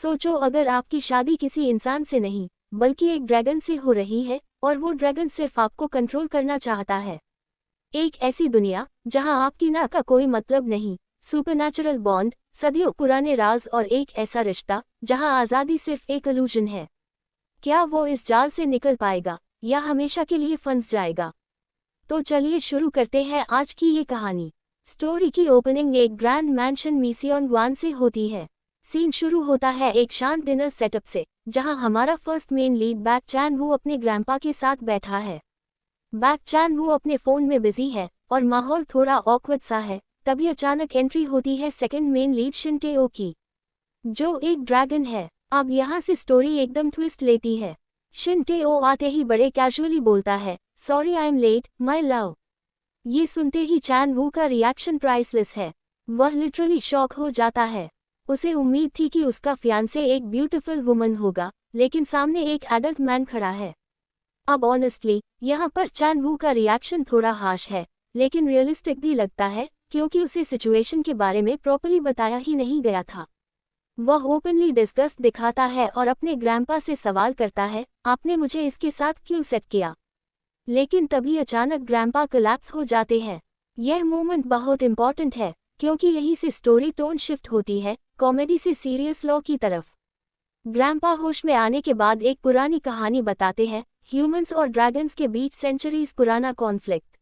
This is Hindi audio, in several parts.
सोचो अगर आपकी शादी किसी इंसान से नहीं बल्कि एक ड्रैगन से हो रही है और वो ड्रैगन सिर्फ आपको कंट्रोल करना चाहता है। एक ऐसी दुनिया जहां आपकी ना का कोई मतलब नहीं, सुपरनैचुरल बॉन्ड, सदियों पुराने राज और एक ऐसा रिश्ता जहां आज़ादी सिर्फ एक इल्यूजन है। क्या वो इस जाल से निकल पाएगा या हमेशा के लिए फंस जाएगा? तो चलिए शुरू करते हैं आज की ये कहानी। स्टोरी की ओपनिंग एक ग्रैंड मैंशन मिसियोन वन से होती है। सीन शुरू होता है एक शांत डिनर सेटअप से, जहां हमारा first main lead back Chan वू अपने ग्रैंपा के साथ बैठा है। बैक चैन वू अपने फोन में बिजी है और माहौल थोड़ा ऑकवर्ड सा है। तभी अचानक एंट्री होती है सेकंड मेन लीड शिन टे-ओ की, जो एक ड्रैगन है। अब यहाँ से स्टोरी एकदम ट्विस्ट लेती है। शिन टे-ओ आते ही बड़े कैजुअली बोलता है, sorry I am let my love. ये सुनते ही चैन वू का रिएक्शन प्राइसलेस है। वह लिटरली शॉक हो जाता है। उसे उम्मीद थी कि उसका फियांसे एक ब्यूटीफुल वुमन होगा, लेकिन सामने एक एडल्ट मैन खड़ा है। अब ऑनेस्टली यहाँ पर चैन वू का रिएक्शन थोड़ा हार्श है, लेकिन रियलिस्टिक भी लगता है क्योंकि उसे सिचुएशन के बारे में प्रॉपर्ली बताया ही नहीं गया था। वह ओपनली डिस्गस्ट दिखाता है और अपने ग्रैंपा से सवाल करता है, आपने मुझे इसके साथ क्यों सेट किया? लेकिन तभी अचानक ग्रैंपा कोलैप्स हो जाते हैं। यह मोमेंट बहुत इंपॉर्टेंट है क्योंकि यहीं से स्टोरी टोन शिफ्ट होती है, कॉमेडी से सीरियस लॉ की तरफ। ग्रैंपा होश में आने के बाद एक पुरानी कहानी बताते हैं, ह्यूमंस और ड्रैगन्स के बीच सेंचुरीज पुराना कॉन्फ्लिक्ट।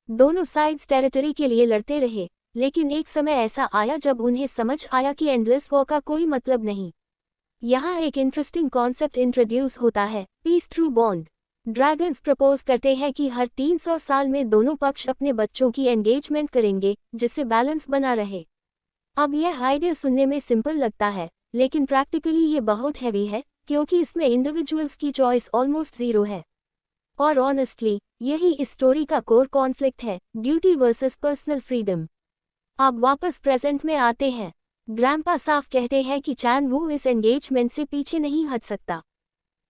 दोनों साइड्स टेरिटरी के लिए लड़ते रहे, लेकिन एक समय ऐसा आया जब उन्हें समझ आया कि एंडलेस वॉर का कोई मतलब नहीं। यहाँ एक इंटरेस्टिंग कॉन्सेप्ट इंट्रोड्यूस होता है, peace through bond. Dragons propose करते हैं कि हर 300 साल में दोनों पक्ष अपने बच्चों की एंगेजमेंट करेंगे, जिससे बैलेंस बना रहे। अब यह आइडिया सुनने में सिंपल लगता है, लेकिन प्रैक्टिकली ये बहुत हैवी है क्योंकि इसमें इंडिविजुअल्स की चॉइस ऑलमोस्ट जीरो है। और ऑनेस्टली यही इस स्टोरी का कोर कॉन्फ्लिक्ट है, ड्यूटी वर्सेस पर्सनल फ्रीडम। अब वापस प्रेजेंट में आते हैं। ग्रैंपा साफ कहते हैं कि चैन वू इस एंगेजमेंट से पीछे नहीं हट सकता,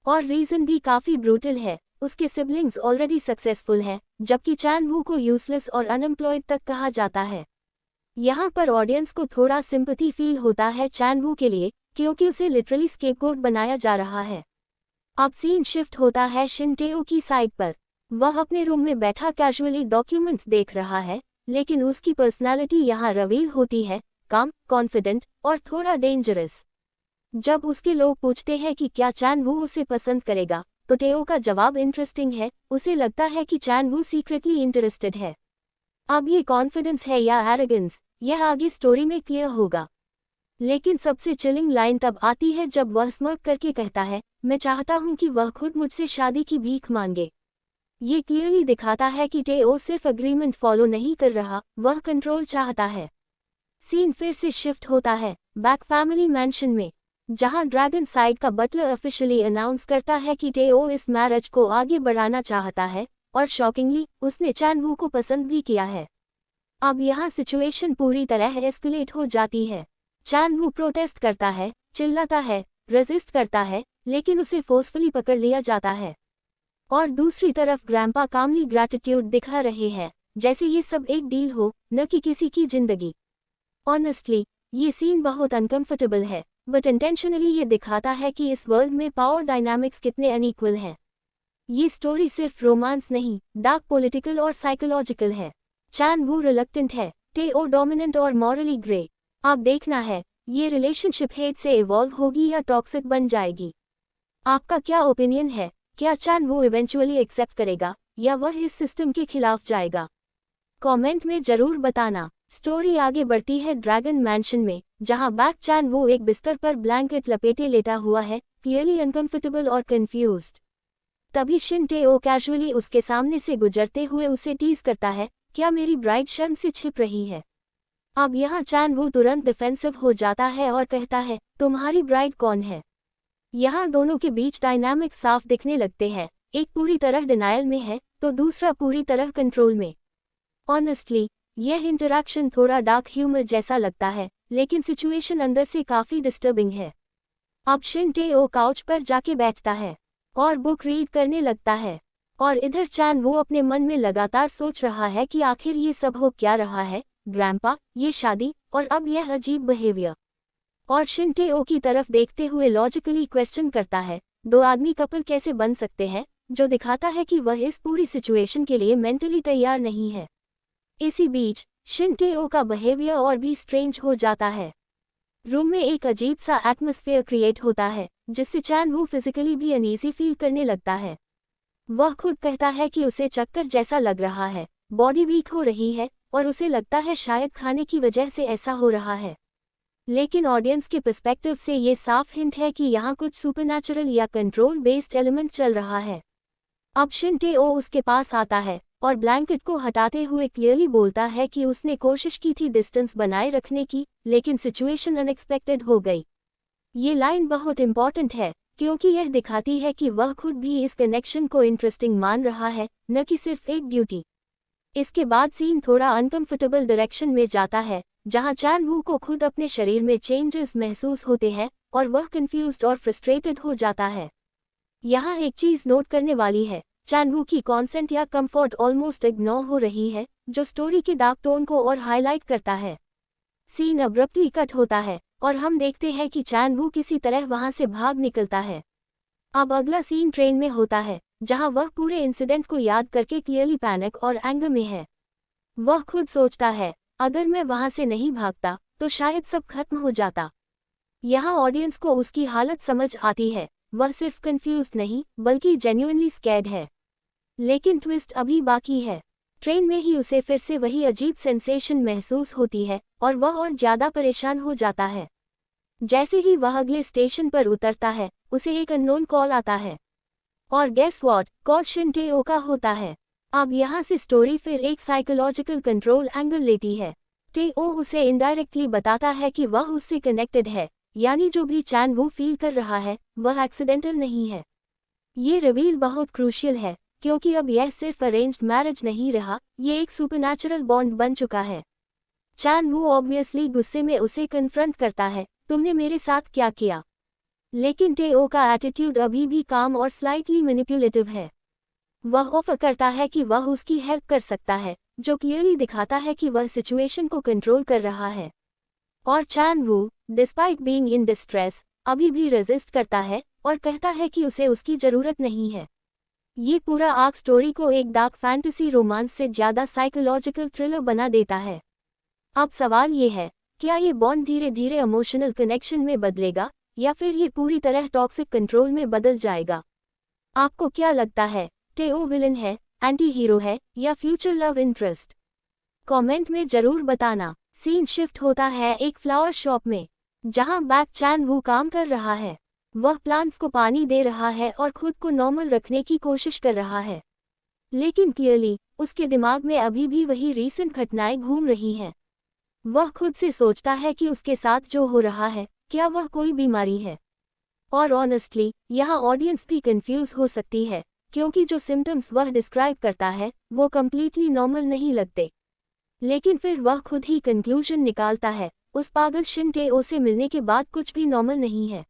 और रीजन भी काफी ब्रूटल है। उसके सिबलिंग्स ऑलरेडी सक्सेसफुल हैं, जबकि चैन वू को यूजलेस और अनएम्प्लॉयड तक कहा जाता है। यहाँ पर ऑडियंस को थोड़ा सिंपैथी फील होता है चैन वू के लिए, क्योंकि उसे लिटरली स्केपगोट बनाया जा रहा है। अब सीन शिफ्ट होता है शिन टे-ओ की साइड पर। वह अपने रूम में बैठा कैजुअली डॉक्यूमेंट्स देख रहा है, लेकिन उसकी पर्सनालिटी यहाँ रिवील होती है, काम, कॉन्फिडेंट और थोड़ा डेंजरस। जब उसके लोग पूछते हैं कि क्या चैन वू उसे पसंद करेगा, तो टे-ओ का जवाब इंटरेस्टिंग है। उसे लगता है कि चैन वू सीक्रेटली इंटरेस्टेड है। अब ये कॉन्फिडेंस है या एरोगेंस, यह आगे स्टोरी में क्लियर होगा। लेकिन सबसे चिलिंग लाइन तब आती है जब वह स्मर्क करके कहता है, मैं चाहता हूं कि वह खुद मुझसे शादी की भीख मांगे। ये क्लियरली दिखाता है कि टे-ओ सिर्फ अग्रीमेंट फॉलो नहीं कर रहा, वह कंट्रोल चाहता है। सीन फिर से शिफ्ट होता है बैक फैमिली मैंशन में, जहां ड्रैगन साइड का बटलर ऑफिशियली अनाउंस करता है कि टे-ओ इस मैरिज को आगे बढ़ाना चाहता है, और शॉकिंगली उसने चैन वू को पसंद भी किया है। अब यहाँ सिचुएशन पूरी तरह एस्केलेट हो जाती है। चैन वू प्रोटेस्ट करता है, चिल्लाता है, रेजिस्ट करता है, लेकिन उसे फोर्सफुली पकड़ लिया जाता है। और दूसरी तरफ ग्रैंपा कामली ग्रैटिट्यूड दिखा रहे हैं, जैसे ये सब एक डील हो, न कि किसी की जिंदगी। ऑनेस्टली ये सीन बहुत अनकंफर्टेबल है, बट इंटेंशनली ये दिखाता है कि इस वर्ल्ड में पावर डायनामिक्स कितने अनइक्वल हैं। ये स्टोरी सिर्फ रोमांस नहीं, डार्क पॉलिटिकल और साइकोलॉजिकल है। चैन वू रिलक्टेंट है, टे-ओ डोमिनेंट और मॉरली ग्रे। अब देखना है ये रिलेशनशिप हेट से इवॉल्व होगी या टॉक्सिक बन जाएगी। आपका क्या ओपिनियन है? क्या चैन वू इवेंचुअली एक्सेप्ट करेगा या वह इस सिस्टम के खिलाफ जाएगा? कमेंट में जरूर बताना। स्टोरी आगे बढ़ती है ड्रैगन मैंशन में, जहां बैक चैन वू एक बिस्तर पर ब्लैंकेट लपेटे लेटा हुआ है, क्लियरली अनकंफर्टेबल और कंफ्यूज्ड। तभी शिन टे-ओ कैजुअली उसके सामने से गुजरते हुए उसे टीज करता है, क्या मेरी ब्राइड शर्म से छिप रही है? अब यहाँ चैन वू तुरंत डिफेंसिव हो जाता है और कहता है, तुम्हारी ब्राइड कौन है? यहाँ दोनों के बीच डायनामिक्स साफ दिखने लगते हैं, एक पूरी तरह डिनायल में है तो दूसरा पूरी तरह कंट्रोल में। ऑनेस्टली यह इंटरैक्शन थोड़ा डार्क ह्यूमर जैसा लगता है, लेकिन सिचुएशन अंदर से काफी डिस्टर्बिंग है। अब शिन टे-ओ काउच पर जाके बैठता है और बुक रीड करने लगता है, और इधर चैन वू अपने मन में लगातार सोच रहा है कि आखिर ये सब हो क्या रहा है, ग्रैंपा, ये शादी, और अब यह अजीब बिहेवियर। और शिन टे-ओ की तरफ देखते हुए लॉजिकली क्वेश्चन करता है, 2 आदमी कपल कैसे बन सकते हैं, जो दिखाता है कि वह इस पूरी सिचुएशन के लिए मेंटली तैयार नहीं है। इसी बीच शिन टे-ओ का बिहेवियर और भी स्ट्रेंज हो जाता है। रूम में एक अजीब सा एटमॉस्फेयर क्रिएट होता है, जिससे चैन वू फिजिकली भी अनईजी फील करने लगता है। वह खुद कहता है कि उसे चक्कर जैसा लग रहा है, बॉडी वीक हो रही है और उसे लगता है शायद खाने की वजह से ऐसा हो रहा है। लेकिन ऑडियंस के पर्सपेक्टिव से ये साफ हिंट है कि यहाँ कुछ सुपरनैचुरल या कंट्रोल बेस्ड एलिमेंट चल रहा है। अब शिन टे-ओ उसके पास आता है और ब्लैंकेट को हटाते हुए क्लियरली बोलता है कि उसने कोशिश की थी डिस्टेंस बनाए रखने की, लेकिन सिचुएशन अनएक्सपेक्टेड हो गई। ये लाइन बहुत इंपॉर्टेंट है क्योंकि यह दिखाती है कि वह खुद भी इस कनेक्शन को इंटरेस्टिंग मान रहा है, न कि सिर्फ एक ड्यूटी। इसके बाद सीन थोड़ा अनकंफर्टेबल डायरेक्शन में जाता है, जहां चैन वू को खुद अपने शरीर में चेंजेस महसूस होते हैं और वह कंफ्यूज्ड और फ्रस्ट्रेटेड हो जाता है। यहाँ एक चीज नोट करने वाली है, चैन वू की कॉन्सेंट या कंफर्ट ऑलमोस्ट इग्नोर हो रही है, जो स्टोरी के डार्क टोन को और हाईलाइट करता है। सीन अब्रप्टली कट होता है और हम देखते हैं कि चैन वू किसी तरह वहां से भाग निकलता है। अब अगला सीन ट्रेन में होता है, जहां वह पूरे इंसिडेंट को याद करके क्लियरली पैनिक और एंगर में है। वह खुद सोचता है, अगर मैं वहां से नहीं भागता तो शायद सब खत्म हो जाता। यहाँ ऑडियंस को उसकी हालत समझ आती है, वह सिर्फ कंफ्यूज्ड नहीं बल्कि जेन्युइनली स्कैर्ड है। लेकिन ट्विस्ट अभी बाकी है। ट्रेन में ही उसे फिर से वही अजीब सेंसेशन महसूस होती है और वह और ज़्यादा परेशान हो जाता है। जैसे ही वह अगले स्टेशन पर उतरता है, उसे एक अननोन कॉल आता है। और गेस व्हाट, कॉल शिन टे-ओ का होता है। अब यहाँ से स्टोरी फिर एक साइकोलॉजिकल कंट्रोल एंगल लेती है। टे-ओ उसे इनडायरेक्टली बताता है कि वह उससे कनेक्टेड है, यानी जो भी चैन वू फील कर रहा है वह एक्सीडेंटल नहीं है। ये रिवील बहुत क्रूशियल है क्योंकि अब यह सिर्फ अरेंज्ड मैरिज नहीं रहा, ये एक सुपरनैचुरल बॉन्ड बन चुका है। चैन वू ऑब्वियसली गुस्से में उसे कन्फ्रंट करता है, तुमने मेरे साथ क्या किया? लेकिन टे-ओ का एटीट्यूड अभी भी काम और स्लाइटली मैनिपुलेटिव है। वह ऑफर करता है कि वह उसकी हेल्प कर सकता है, जो क्लियरली दिखाता है कि वह सिचुएशन को कंट्रोल कर रहा है। और चैन वू, डिस्पाइट बीइंग इन डिस्ट्रेस, अभी भी रेजिस्ट करता है और कहता है कि उसे उसकी ज़रूरत नहीं है। ये पूरा आर्क स्टोरी को एक डार्क फैंटेसी रोमांस से ज़्यादा साइकोलॉजिकल थ्रिलर बना देता है। अब सवाल ये है, क्या ये बॉन्ड धीरे धीरे इमोशनल कनेक्शन में बदलेगा या फिर ये पूरी तरह टॉक्सिक कंट्रोल में बदल जाएगा? आपको क्या लगता है, टे-ओ विलन है, एंटी हीरो है या फ्यूचर लव इंटरेस्ट? कमेंट में जरूर बताना। सीन शिफ्ट होता है एक फ्लावर शॉप में, जहां बैक चैन वू काम कर रहा है। वह प्लांट्स को पानी दे रहा है और खुद को नॉर्मल रखने की कोशिश कर रहा है, लेकिन क्लियरली उसके दिमाग में अभी भी वही रीसेंट घटनाएं घूम रही हैं। वह खुद से सोचता है कि उसके साथ जो हो रहा है, क्या वह कोई बीमारी है? और ऑनेस्टली यहाँ ऑडियंस भी कंफ्यूज हो सकती है, क्योंकि जो सिम्टम्स वह डिस्क्राइब करता है वो कम्प्लीटली नॉर्मल नहीं लगते। लेकिन फिर वह खुद ही कंक्लूजन निकालता है, उस पागल शिन टे-ओ से मिलने के बाद कुछ भी नॉर्मल नहीं है।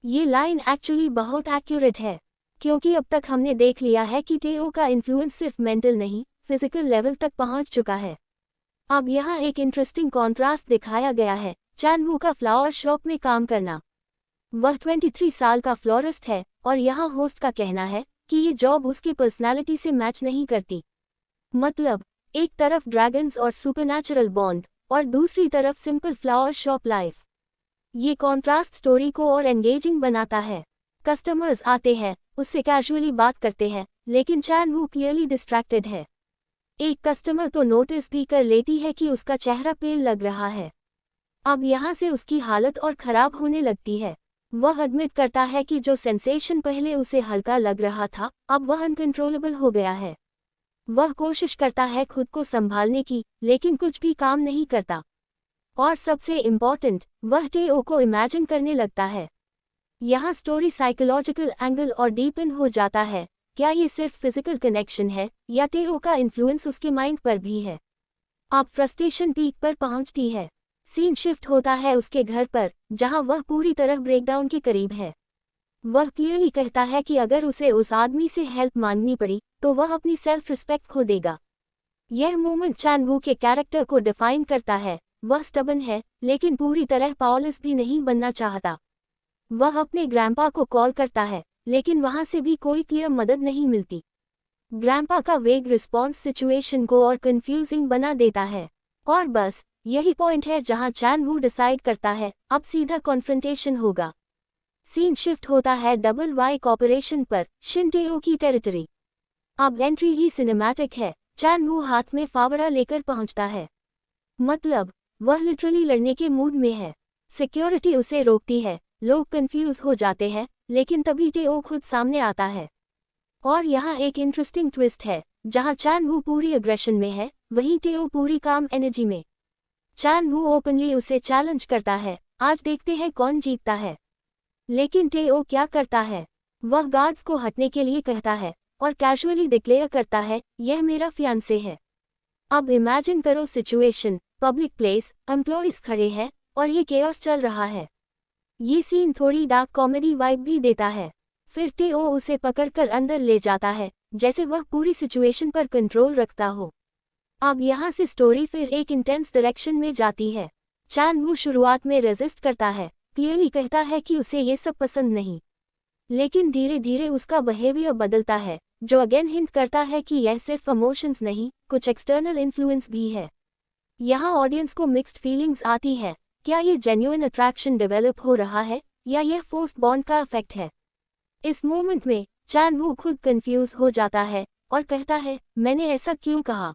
ये लाइन एक्चुअली बहुत एक्यूरेट है, क्योंकि अब तक हमने देख लिया है कि टे-ओ का इन्फ्लुएंस सिर्फ मेंटल नहीं, फिजिकल लेवल तक पहुंच चुका है। अब यहाँ एक इंटरेस्टिंग कॉन्ट्रास्ट दिखाया गया है, चैन वू का फ्लावर शॉप में काम करना। वह 23 साल का फ्लोरिस्ट है और यहाँ होस्ट का कहना है कि ये जॉब उसकी पर्सनालिटी से मैच नहीं करती। मतलब, एक तरफ ड्रैगन्स और सुपरनैचुरल बॉन्ड और दूसरी तरफ सिंपल फ्लावर शॉप लाइफ। ये कॉन्ट्रास्ट स्टोरी को और एंगेजिंग बनाता है। कस्टमर्स आते हैं, उससे कैजुअली बात करते हैं, लेकिन चैन वू क्लियरली डिस्ट्रैक्टेड है। एक कस्टमर तो नोटिस भी कर लेती है कि उसका चेहरा पेल लग रहा है। अब यहाँ से उसकी हालत और खराब होने लगती है। वह एडमिट करता है कि जो सेंसेशन पहले उसे हल्का लग रहा था, अब वह अनकंट्रोलेबल हो गया है। वह कोशिश करता है खुद को संभालने की, लेकिन कुछ भी काम नहीं करता। और सबसे इम्पॉर्टेंट, वह टे-ओ को इमेजिन करने लगता है। यहाँ स्टोरी साइकोलॉजिकल एंगल और डीपन हो जाता है। क्या ये सिर्फ फिजिकल कनेक्शन है या टे-ओ का इन्फ्लुएंस उसके माइंड पर भी है? अब फ्रस्ट्रेशन पीक पर पहुंचती है। सीन शिफ्ट होता है उसके घर पर, जहां वह पूरी तरह ब्रेकडाउन के करीब है। वह क्लियरली कहता है कि अगर उसे उस आदमी से हेल्प मांगनी पड़ी तो वह अपनी सेल्फ रिस्पेक्ट खो देगा। यह मोमेंट चैन वू के कैरेक्टर को डिफाइन करता है। वह स्टबन है, लेकिन पूरी तरह पावरलेस भी नहीं बनना चाहता। वह अपने ग्रैंपा को कॉल करता है, लेकिन वहां से भी कोई क्लियर मदद नहीं मिलती। ग्रैंपा का वेग रिस्पॉन्स सिचुएशन को और कंफ्यूजिंग बना देता है। और बस यही पॉइंट है जहां चैन वू डिसाइड करता है अब सीधा कॉन्फ्रंटेशन होगा। सीन शिफ्ट होता है डबल वाई कॉर्पोरेशन पर, शिनटेओ की टेरिटरी। अब एंट्री ही सिनेमैटिक है। चैन वू हाथ में फावड़ा लेकर पहुंचता है, मतलब वह लिटरली लड़ने के मूड में है। सिक्योरिटी उसे रोकती है, लोग कंफ्यूज हो जाते हैं, लेकिन तभी टेओ खुद सामने आता है। और यहाँ एक इंटरेस्टिंग ट्विस्ट है, जहाँ चैन वू पूरी अग्रेशन में है, वहीं टेओ पूरी काम एनर्जी में। चैन वू ओपनली उसे चैलेंज करता है, आज देखते हैं कौन जीतता है। लेकिन टेओ क्या करता है, वह गार्ड्स को हटने के लिए कहता है और कैजुअली डिक्लेयर करता है, यह मेरा फियांसे है। अब इमेजिन करो सिचुएशन, पब्लिक प्लेस, एम्प्लॉइज खड़े हैं और ये केओस चल रहा है। ये सीन थोड़ी डार्क कॉमेडी वाइब भी देता है। फिर टेओ उसे पकड़कर अंदर ले जाता है, जैसे वह पूरी सिचुएशन पर कंट्रोल रखता हो। अब यहाँ से स्टोरी फिर एक इंटेंस डायरेक्शन में जाती है। चैन वू शुरुआत में रेजिस्ट करता है, क्लियरली कहता है कि उसे ये सब पसंद नहीं, लेकिन धीरे धीरे उसका बिहेवियर बदलता है, जो अगेन हिंट करता है कि यह सिर्फ इमोशंस नहीं, कुछ एक्सटर्नल इन्फ्लुएंस भी है। यहाँ ऑडियंस को मिक्स्ड फीलिंग्स आती है, क्या ये जेन्युइन अट्रैक्शन डेवलप हो रहा है या यह फोर्स्ड बॉन्ड का इफेक्ट है। इस मोमेंट में चैन वू खुद कंफ्यूज हो जाता है और कहता है, मैंने ऐसा क्यों कहा।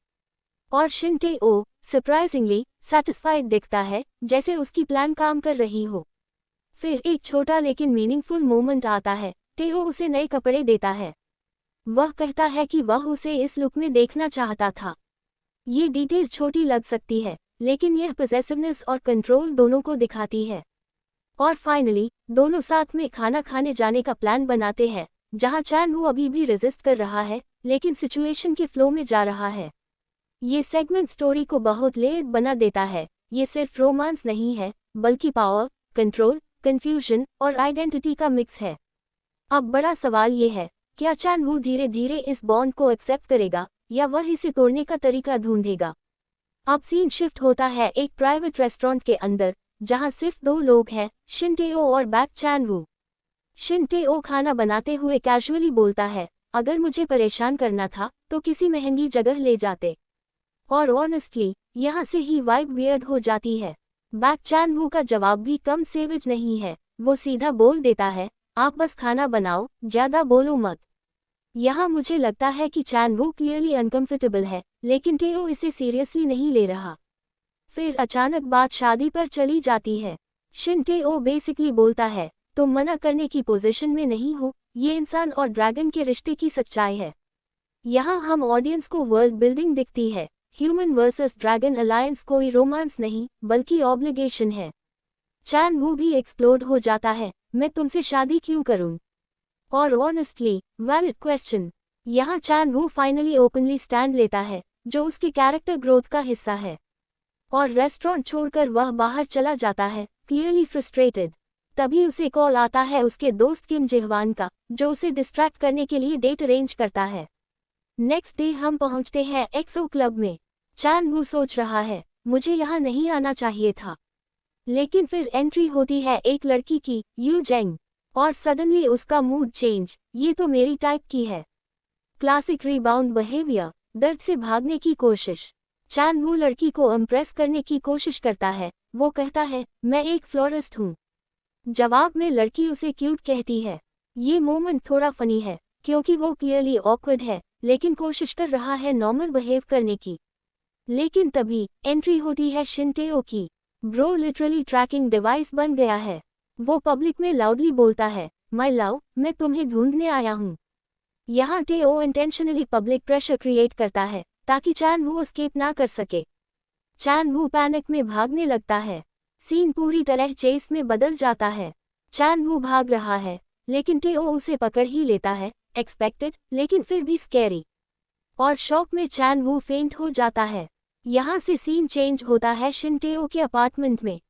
और शिनटेओ सरप्राइजिंगली सैटिस्फाइड दिखता है, जैसे उसकी प्लान काम कर रही हो। फिर एक छोटा लेकिन मीनिंगफुल मोमेंट आता है, टेओ उसे नए कपड़े देता है। वह कहता है कि वह उसे इस लुक में देखना चाहता था। ये डिटेल छोटी लग सकती है, लेकिन यह पॉसेसिवनेस और कंट्रोल दोनों को दिखाती है। और फाइनली दोनों साथ में खाना खाने जाने का प्लान बनाते हैं, जहां चैन वू अभी भी रेजिस्ट कर रहा है, लेकिन सिचुएशन के फ्लो में जा रहा है। ये सेगमेंट स्टोरी को बहुत लेयर्ड बना देता है। ये सिर्फ रोमांस नहीं है, बल्कि पावर, कंट्रोल, कंफ्यूजन और आइडेंटिटी का मिक्स है। अब बड़ा सवाल ये है, क्या चैन वू धीरे धीरे इस बॉन्ड को एक्सेप्ट करेगा या वह इसे तोड़ने का तरीका ढूंढेगा। अब सीन शिफ्ट होता है एक प्राइवेट रेस्टोरेंट के अंदर, जहां सिर्फ दो लोग हैं, शिनटेओ और बैक चैन वू। शिनटेओ खाना बनाते हुए कैजुअली बोलता है, अगर मुझे परेशान करना था तो किसी महंगी जगह ले जाते। और ऑनेस्टली यहाँ से ही वाइब वियर्ड हो जाती है। बैक चैन वू का जवाब भी कम सेविज नहीं है, वो सीधा बोल देता है, आप बस खाना बनाओ, ज्यादा बोलो मत। यहाँ मुझे लगता है कि चैन वू क्लियरली अनकंफर्टेबल है, लेकिन टेओ इसे सीरियसली नहीं ले रहा। फिर अचानक बात शादी पर चली जाती है। शिनटेओ बेसिकली बोलता है, तुम मना करने की पोजीशन में नहीं हो, ये इंसान और ड्रैगन के रिश्ते की सच्चाई है। यहाँ हम ऑडियंस को वर्ल्ड बिल्डिंग दिखती है। ह्यूमन वर्सेस ड्रैगन अलायंस कोई रोमांस नहीं, बल्कि ऑब्लिगेशन है। चैन वू भी एक्सप्लोड हो जाता है, मैं तुमसे शादी क्यों करूं। और ऑनेस्टली वैलिड क्वेश्चन। यहाँ चैन वू फाइनली ओपनली स्टैंड लेता है, जो उसके कैरेक्टर ग्रोथ का हिस्सा है। और रेस्टोरेंट छोड़कर वह बाहर चला जाता है, क्लियरली फ्रस्ट्रेटेड। तभी उसे कॉल आता है उसके दोस्त किम जेहवान का, जो उसे डिस्ट्रैक्ट करने के लिए डेट अरेंज करता है। नेक्स्ट डे हम पहुंचते हैं एक्सो क्लब में। चैन वू सोच रहा है, मुझे यहाँ नहीं आना चाहिए था। लेकिन फिर एंट्री होती है एक लड़की की, यू जेंग। और सडनली उसका मूड चेंज, ये तो मेरी टाइप की है। क्लासिक रीबाउंड बिहेवियर, दर्द से भागने की कोशिश। चैन वू लड़की को इम्प्रेस करने की कोशिश करता है, वो कहता है, मैं एक फ्लोरिस्ट हूँ। जवाब में लड़की उसे क्यूट कहती है। ये मोमेंट थोड़ा फनी है, क्योंकि वो क्लियरली ऑकवर्ड है, लेकिन कोशिश कर रहा है नॉर्मल बिहेव करने की। लेकिन तभी एंट्री होती है शिनटेओ की। ब्रो लिटरली ट्रैकिंग डिवाइस बन गया है। वो पब्लिक में लाउडली बोलता है, माय लव, मैं तुम्हें ढूंढने आया हूँ। यहाँ टेओ इंटेंशनली पब्लिक प्रेशर क्रिएट करता है, ताकि चैन वू एस्केप ना कर सके। चैन वू पैनिक में भागने लगता है। सीन पूरी तरह चेस में बदल जाता है। चैन वू भाग रहा है, लेकिन टेओ उसे पकड़ ही लेता है, एक्सपेक्टेड, लेकिन फिर भी स्कैरी। और शॉक में चैन वू फेंट हो जाता है। यहाँ से सीन चेंज होता है शिनटेओ के अपार्टमेंट में।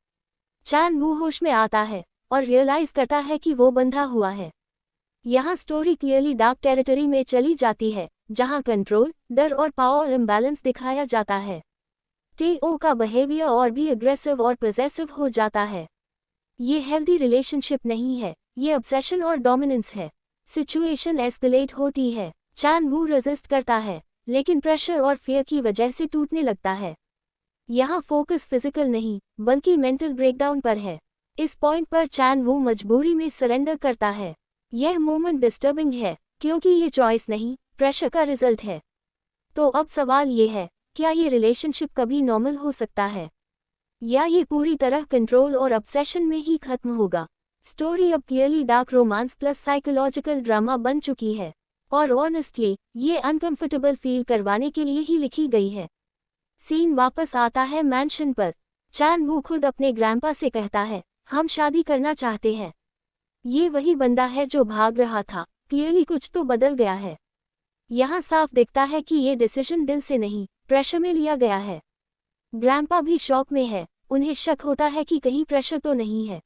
चैन वू होश में आता है और रियलाइज करता है कि वो बंधा हुआ है। यहाँ स्टोरी क्लियरली डार्क टेरिटरी में चली जाती है, जहाँ कंट्रोल, डर और पावर इम्बैलेंस दिखाया जाता है। टेओ का बिहेवियर और भी अग्रेसिव और पॉसेसिव हो जाता है। ये हेल्दी रिलेशनशिप नहीं है, ये ऑब्सेशन और डोमिनेंस है। सिचुएशन एस्केलेट होती है, चान वू रेजिस्ट करता है, लेकिन प्रेशर और फियर की वजह से टूटने लगता है। यहाँ फोकस फिजिकल नहीं, बल्कि मेंटल ब्रेकडाउन पर है। इस पॉइंट पर चान वू मजबूरी में सरेंडर करता है। यह मोमेंट डिस्टर्बिंग है, क्योंकि ये चॉइस नहीं, प्रेशर का रिजल्ट है। तो अब सवाल ये है, क्या ये रिलेशनशिप कभी नॉर्मल हो सकता है, या ये पूरी तरह कंट्रोल और ऑब्सेशन में ही खत्म होगा? स्टोरी अब clearly dark romance plus psychological drama बन चुकी है, और ऑनेस्टली ये अनकंफर्टेबल फील करवाने के लिए ही लिखी गई है। सीन वापस आता है मैंशन पर। चान वू खुद अपने ग्रैंपा से कहता है, हम शादी करना चाहते हैं। ये वही बंदा है जो भाग रहा था, क्लियरली कुछ तो बदल गया है। यहाँ साफ दिखता है कि ये डिसीजन दिल से नहीं, प्रेशर में लिया गया है। ग्रैंपा भी शॉक में है, उन्हें शक होता है कि कहीं प्रेशर तो नहीं है।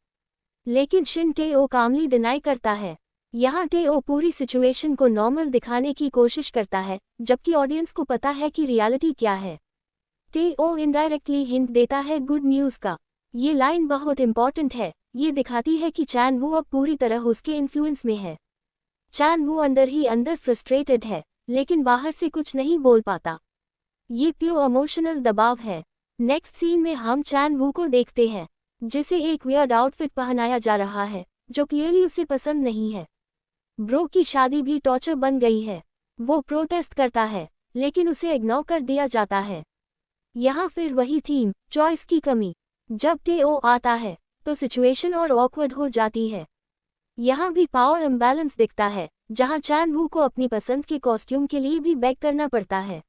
लेकिन शिन टेओ कामली डिनाई करता है। यहाँ टेओ पूरी सिचुएशन को नॉर्मल दिखाने की कोशिश करता है, जबकि ऑडियंस को पता है कि रियलिटी क्या है। टेओ इनडायरेक्टली हिंट देता है गुड न्यूज़ का। ये लाइन बहुत इंपॉर्टेंट है, ये दिखाती है कि चान वू अब पूरी तरह उसके इन्फ्लुएंस में है। चान वू अंदर ही अंदर फ्रस्ट्रेटेड है, लेकिन बाहर से कुछ नहीं बोल पाता। ये प्योर इमोशनल दबाव है। नेक्स्ट सीन में हम चान वू को देखते हैं, जिसे एक वियर्ड आउटफिट पहनाया जा रहा है, जो क्लियरली उसे पसंद नहीं है। ब्रो की शादी भी टॉर्चर बन गई है। वो प्रोटेस्ट करता है, लेकिन उसे इग्नोर कर दिया जाता है। यहाँ फिर वही थीम, चॉइस की कमी। जब टेओ आता है, तो सिचुएशन और ऑकवर्ड हो जाती है। यहाँ भी पावर इम्बैलेंस दिखता है, जहाँ चान वू को अपनी पसंद के कॉस्ट्यूम के लिए भी बैक करना पड़ता है।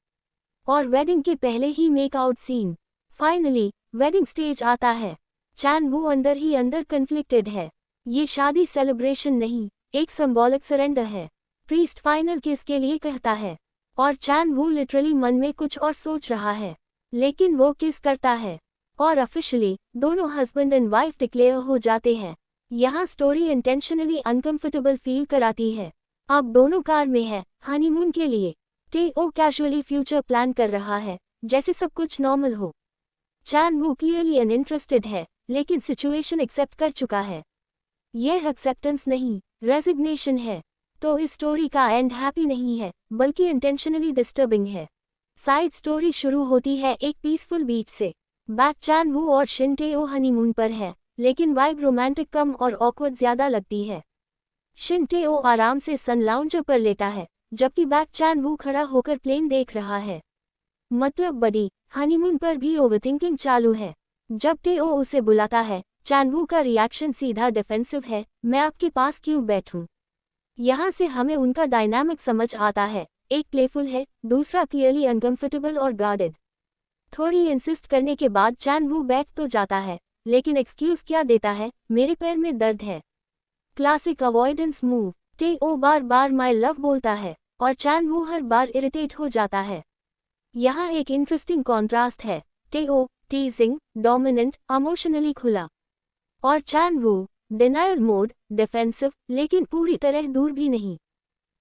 और वेडिंग के पहले ही make out scene. Finally wedding stage आता है। चान वू अंदर ही अंदर कन्फ्लिक्टेड है। ये शादी सेलिब्रेशन नहीं, एक सिंबॉलिक सरेंडर है। प्रीस्ट फाइनल किस के लिए कहता है, और चान वू लिटरली मन में कुछ और सोच रहा है, लेकिन वो किस करता है, और ऑफिशियली दोनों हस्बैंड एंड वाइफ डिक्लेयर हो जाते हैं। यहाँ स्टोरी इंटेंशनली अनकंफर्टेबल फील कराती है। अब दोनों कार में है हनीमून के लिए। टेओ कैजुअली फ्यूचर प्लान कर रहा है, जैसे सब कुछ नॉर्मल हो। चान वू क्लियरली अनइंटरेस्टेड है, लेकिन सिचुएशन एक्सेप्ट कर चुका है। यह एक्सेप्टेंस नहीं, रेजिग्नेशन है। तो इस स्टोरी का एंड हैप्पी नहीं है, बल्कि इंटेंशनली डिस्टर्बिंग है। साइड स्टोरी शुरू होती है एक पीसफुल बीच से। बैक चान वू और शिन टेओ हनीमून पर है, लेकिन वाइब रोमांटिक कम और ऑकवर्ड ज्यादा लगती है। शिन टेओ आराम से सन लाउंजर पर लेटा है, जबकि बैक चान वू खड़ा होकर प्लेन देख रहा है। मतलब बड़ी हनीमून पर भी ओवरथिंकिंग चालू है। जब टेओ उसे बुलाता है, चान वू का रिएक्शन सीधा डिफेंसिव है, मैं आपके पास क्यों बैठूं। यहाँ से हमें उनका डायनामिक समझ आता है, एक प्लेफुल है, दूसरा क्लियरली अनकंफर्टेबल और गार्डेड। थोड़ी इंसिस्ट करने के बाद चान वू बैठ तो जाता है, लेकिन एक्सक्यूज क्या देता है, मेरे पैर में दर्द है। Classic avoidance move. टेओ बार बार माय लव बोलता है, और चान वू हर बार इरिटेट हो जाता है। यहाँ एक इंटरेस्टिंग कॉन्ट्रास्ट है, टेओ टीजिंग, डोमिनेंट, इमोशनली खुला, और चान वू डिनायल मोड, डिफेंसिव, लेकिन पूरी तरह दूर भी नहीं।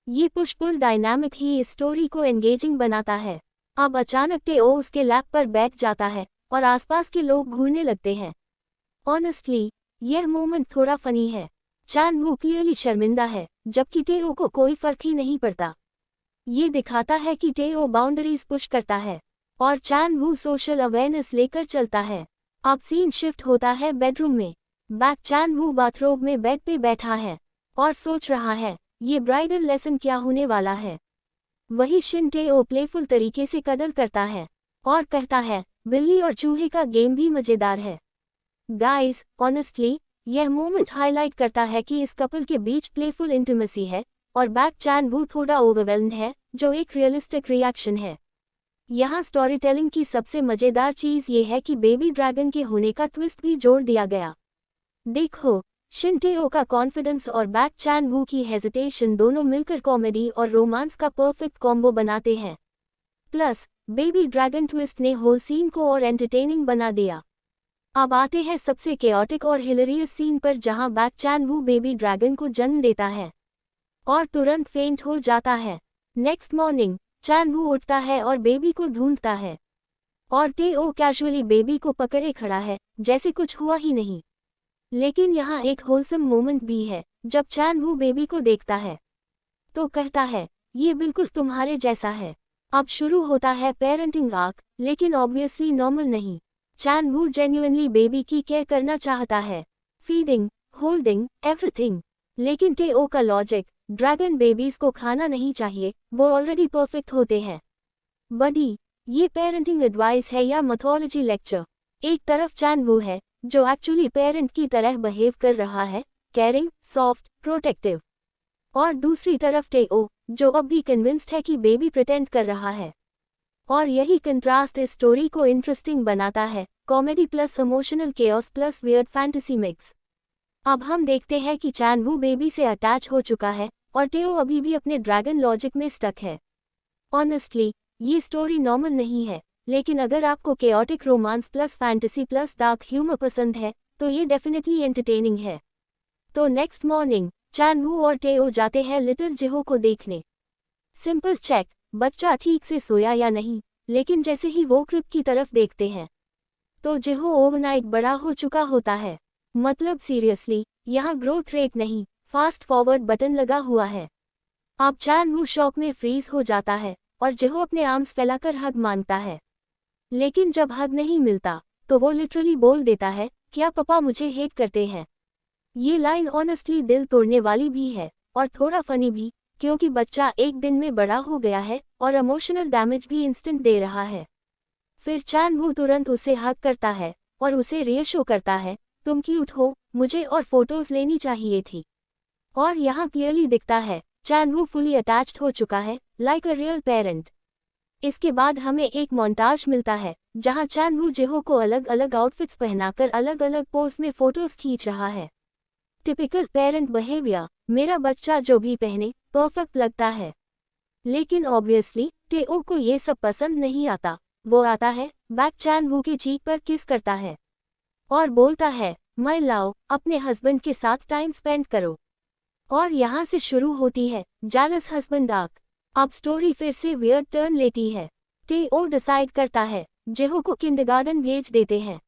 ये पुश पुल डायनामिक ही इस स्टोरी को एंगेजिंग बनाता है। अब अचानक टेओ उसके लैप पर बैठ जाता है, और आसपास के लोग घूरने लगते हैं। ऑनेस्टली यह मोमेंट थोड़ा फनी है। चान वू क्लियरली शर्मिंदा है, जबकि टेओ को कोई फर्क ही नहीं पड़ता। ये दिखाता है कि टेओ बाउंड्रीज पुश करता है, और चान वू सोशल अवेयरनेस लेकर चलता है। अब सीन शिफ्ट होता है बेडरूम में। बैक चान वू बाथरोब में बेड पे बैठा है, और सोच रहा है, ये ब्राइडल लेसन क्या होने वाला है। वही शिन टेओ प्लेफुल तरीके से कदर करता है, और कहता है, बिल्ली और चूहे का गेम भी मजेदार है। गाइस, ऑनेस्टली यह मोमेंट हाईलाइट करता है कि इस कपल के बीच प्लेफुल इंटीमेसी है, और बैक चान वू थोड़ा ओवरवेल्म्ड है, जो एक रियलिस्टिक रिएक्शन है। यहाँ स्टोरी टेलिंग की सबसे मजेदार चीज़ ये है कि बेबी ड्रैगन के होने का ट्विस्ट भी जोड़ दिया गया। देखो, शिन टेओ का कॉन्फिडेंस और बैक चान वू की हेजिटेशन दोनों मिलकर कॉमेडी और रोमांस का परफेक्ट कॉम्बो बनाते हैं। प्लस बेबी ड्रैगन ट्विस्ट ने होल सीन को और एंटरटेनिंग बना दिया। अब आते हैं सबसे केओटिक और हिलेरियस सीन पर, जहां बैक चान वू बेबी ड्रैगन को जन्म देता है और तुरंत फेंट हो जाता है। नेक्स्ट मॉर्निंग चान वू उठता है और बेबी को ढूंढता है, और टेओ कैजुअली बेबी को पकड़े खड़ा है, जैसे कुछ हुआ ही नहीं। लेकिन यहाँ एक होलसम मोमेंट भी है। जब चैन वू बेबी को देखता है तो कहता है, ये बिल्कुल तुम्हारे जैसा है। अब शुरू होता है पेरेंटिंग आर्क, लेकिन ऑब्वियसली नॉर्मल नहीं। चैन वू जेन्युइनली बेबी की केयर करना चाहता है, फीडिंग, होल्डिंग, एवरीथिंग। लेकिन टेओ का लॉजिक, ड्रैगन बेबीज को खाना नहीं चाहिए, वो ऑलरेडी परफेक्ट होते हैं। बडी, ये पेरेंटिंग एडवाइस है या मैथोलॉजी लेक्चर? एक तरफ चैन वू है जो एक्चुअली पेरेंट की तरह बिहेव कर रहा है, केयरिंग, सॉफ्ट, प्रोटेक्टिव। और दूसरी तरफ टेओ, जो अब भी कन्विंस्ड है कि बेबी प्रिटेंड कर रहा है। और यही कंट्रास्ट इस स्टोरी को इंटरेस्टिंग बनाता है, comedy plus emotional chaos plus weird fantasy mix. अब हम देखते हैं कि चैन वू बेबी से अटैच हो चुका है और टेओ अभी भी अपने ड्रैगन लॉजिक में स्टक है। ऑनेस्टली, ये स्टोरी नॉर्मल नहीं है, लेकिन अगर आपको chaotic romance plus fantasy plus dark humour पसंद है तो ये डेफिनेटली एंटरटेनिंग है। तो नेक्स्ट मॉर्निंग चैन वू और टेओ जाते हैं लिटिल जिहो को देखने। सिंपल चेक, बच्चा ठीक से सोया या नहीं। लेकिन जैसे ही वो क्रिब की तरफ देखते हैं तो जिहो ओवरनाइट बड़ा हो चुका होता है। मतलब सीरियसली, यहाँ ग्रोथ रेट नहीं, फास्ट फॉरवर्ड बटन लगा हुआ है। अब चैन वू शॉक में फ्रीज हो जाता है और जिहो अपने आर्म्स फैलाकर हग मांगता है। लेकिन जब हग नहीं मिलता तो वो लिटरली बोल देता है, क्या पापा मुझे हेट करते हैं? ये लाइन ऑनेस्टली दिल तोड़ने वाली भी है और थोड़ा फनी भी, क्योंकि बच्चा एक दिन में बड़ा हो गया है और इमोशनल डैमेज भी इंस्टेंट दे रहा है। फिर चैन वू तुरंत उसे हग करता है और उसे रियशो करता है, तुम क्यूट हो, मुझे और फोटोज लेनी चाहिए थी। और यहाँ क्लियरली दिखता है चैन वू फुली अटैच्ड हो चुका है, लाइक अ रियल पेरेंट। इसके बाद हमें एक मोन्टाज मिलता है जहाँ चैन वू जिहो को अलग अलग आउटफिट्स पहनाकर अलग अलग पोज में फोटोज खींच रहा है। टिपिकल पेरेंट बिहेवियर, मेरा बच्चा जो भी पहने परफेक्ट लगता है। लेकिन ऑब्वियसली टेओ को ये सब पसंद नहीं आता। वो आता है, बैक चैन वू के चीक पर किस करता है और बोलता है, मैं लाओ, अपने हस्बैंड के साथ टाइम स्पेंड करो। और यहाँ से शुरू होती है जेलस हस्बैंड आर्क। अब स्टोरी फिर से वियर्ड टर्न लेती है। टेओ डिसाइड करता है जिहो को किंडरगार्टन भेज देते हैं।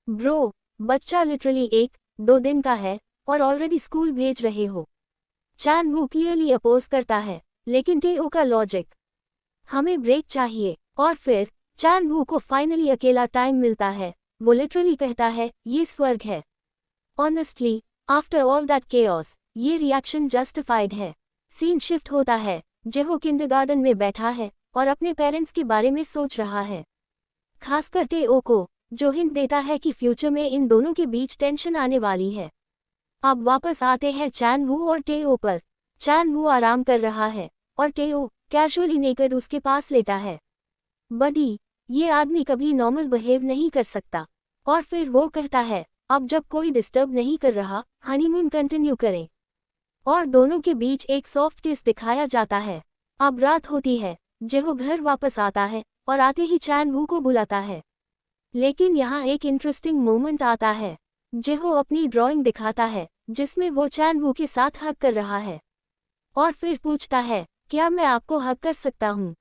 ब्रो, बच्चा लिटरली 1-2 दिन का है और ऑलरेडी स्कूल भेज रहे हो। चैन वू क्लियरली अपोज करता है, लेकिन टेओ का लॉजिक, हमें ब्रेक चाहिए। और फिर चैन वू को फाइनली अकेला टाइम मिलता है। वो लिटरली कहता है, ये स्वर्ग है। Honestly, after all that chaos, ये रिएक्शन जस्टिफाइड है। सीन शिफ्ट होता है, जिहो किंडरगार्टन में बैठा है और अपने पेरेंट्स के बारे में सोच रहा है, खासकर टेओ को, जो हिंट देता है कि फ्यूचर में इन दोनों के बीच टेंशन आने वाली है। अब वापस आते हैं चैन वू और टेओ पर। चैन वू आराम कर रहा है और टेओ कैजुअली नेकर उसके पास लेटा है। बडी, ये आदमी कभी नॉर्मल बिहेव नहीं कर सकता। और फिर वो कहता है, अब जब कोई डिस्टर्ब नहीं कर रहा, हनीमून कंटिन्यू करें। और दोनों के बीच एक सॉफ्ट किस दिखाया जाता है। अब रात होती है, जिहो घर वापस आता है और आते ही चैन वू को बुलाता है। लेकिन यहाँ एक इंटरेस्टिंग मोमेंट आता है। जिहो अपनी ड्राइंग दिखाता है जिसमें वो चैन वू के साथ हग कर रहा है और फिर पूछता है, क्या मैं आपको हग कर सकता हूँ?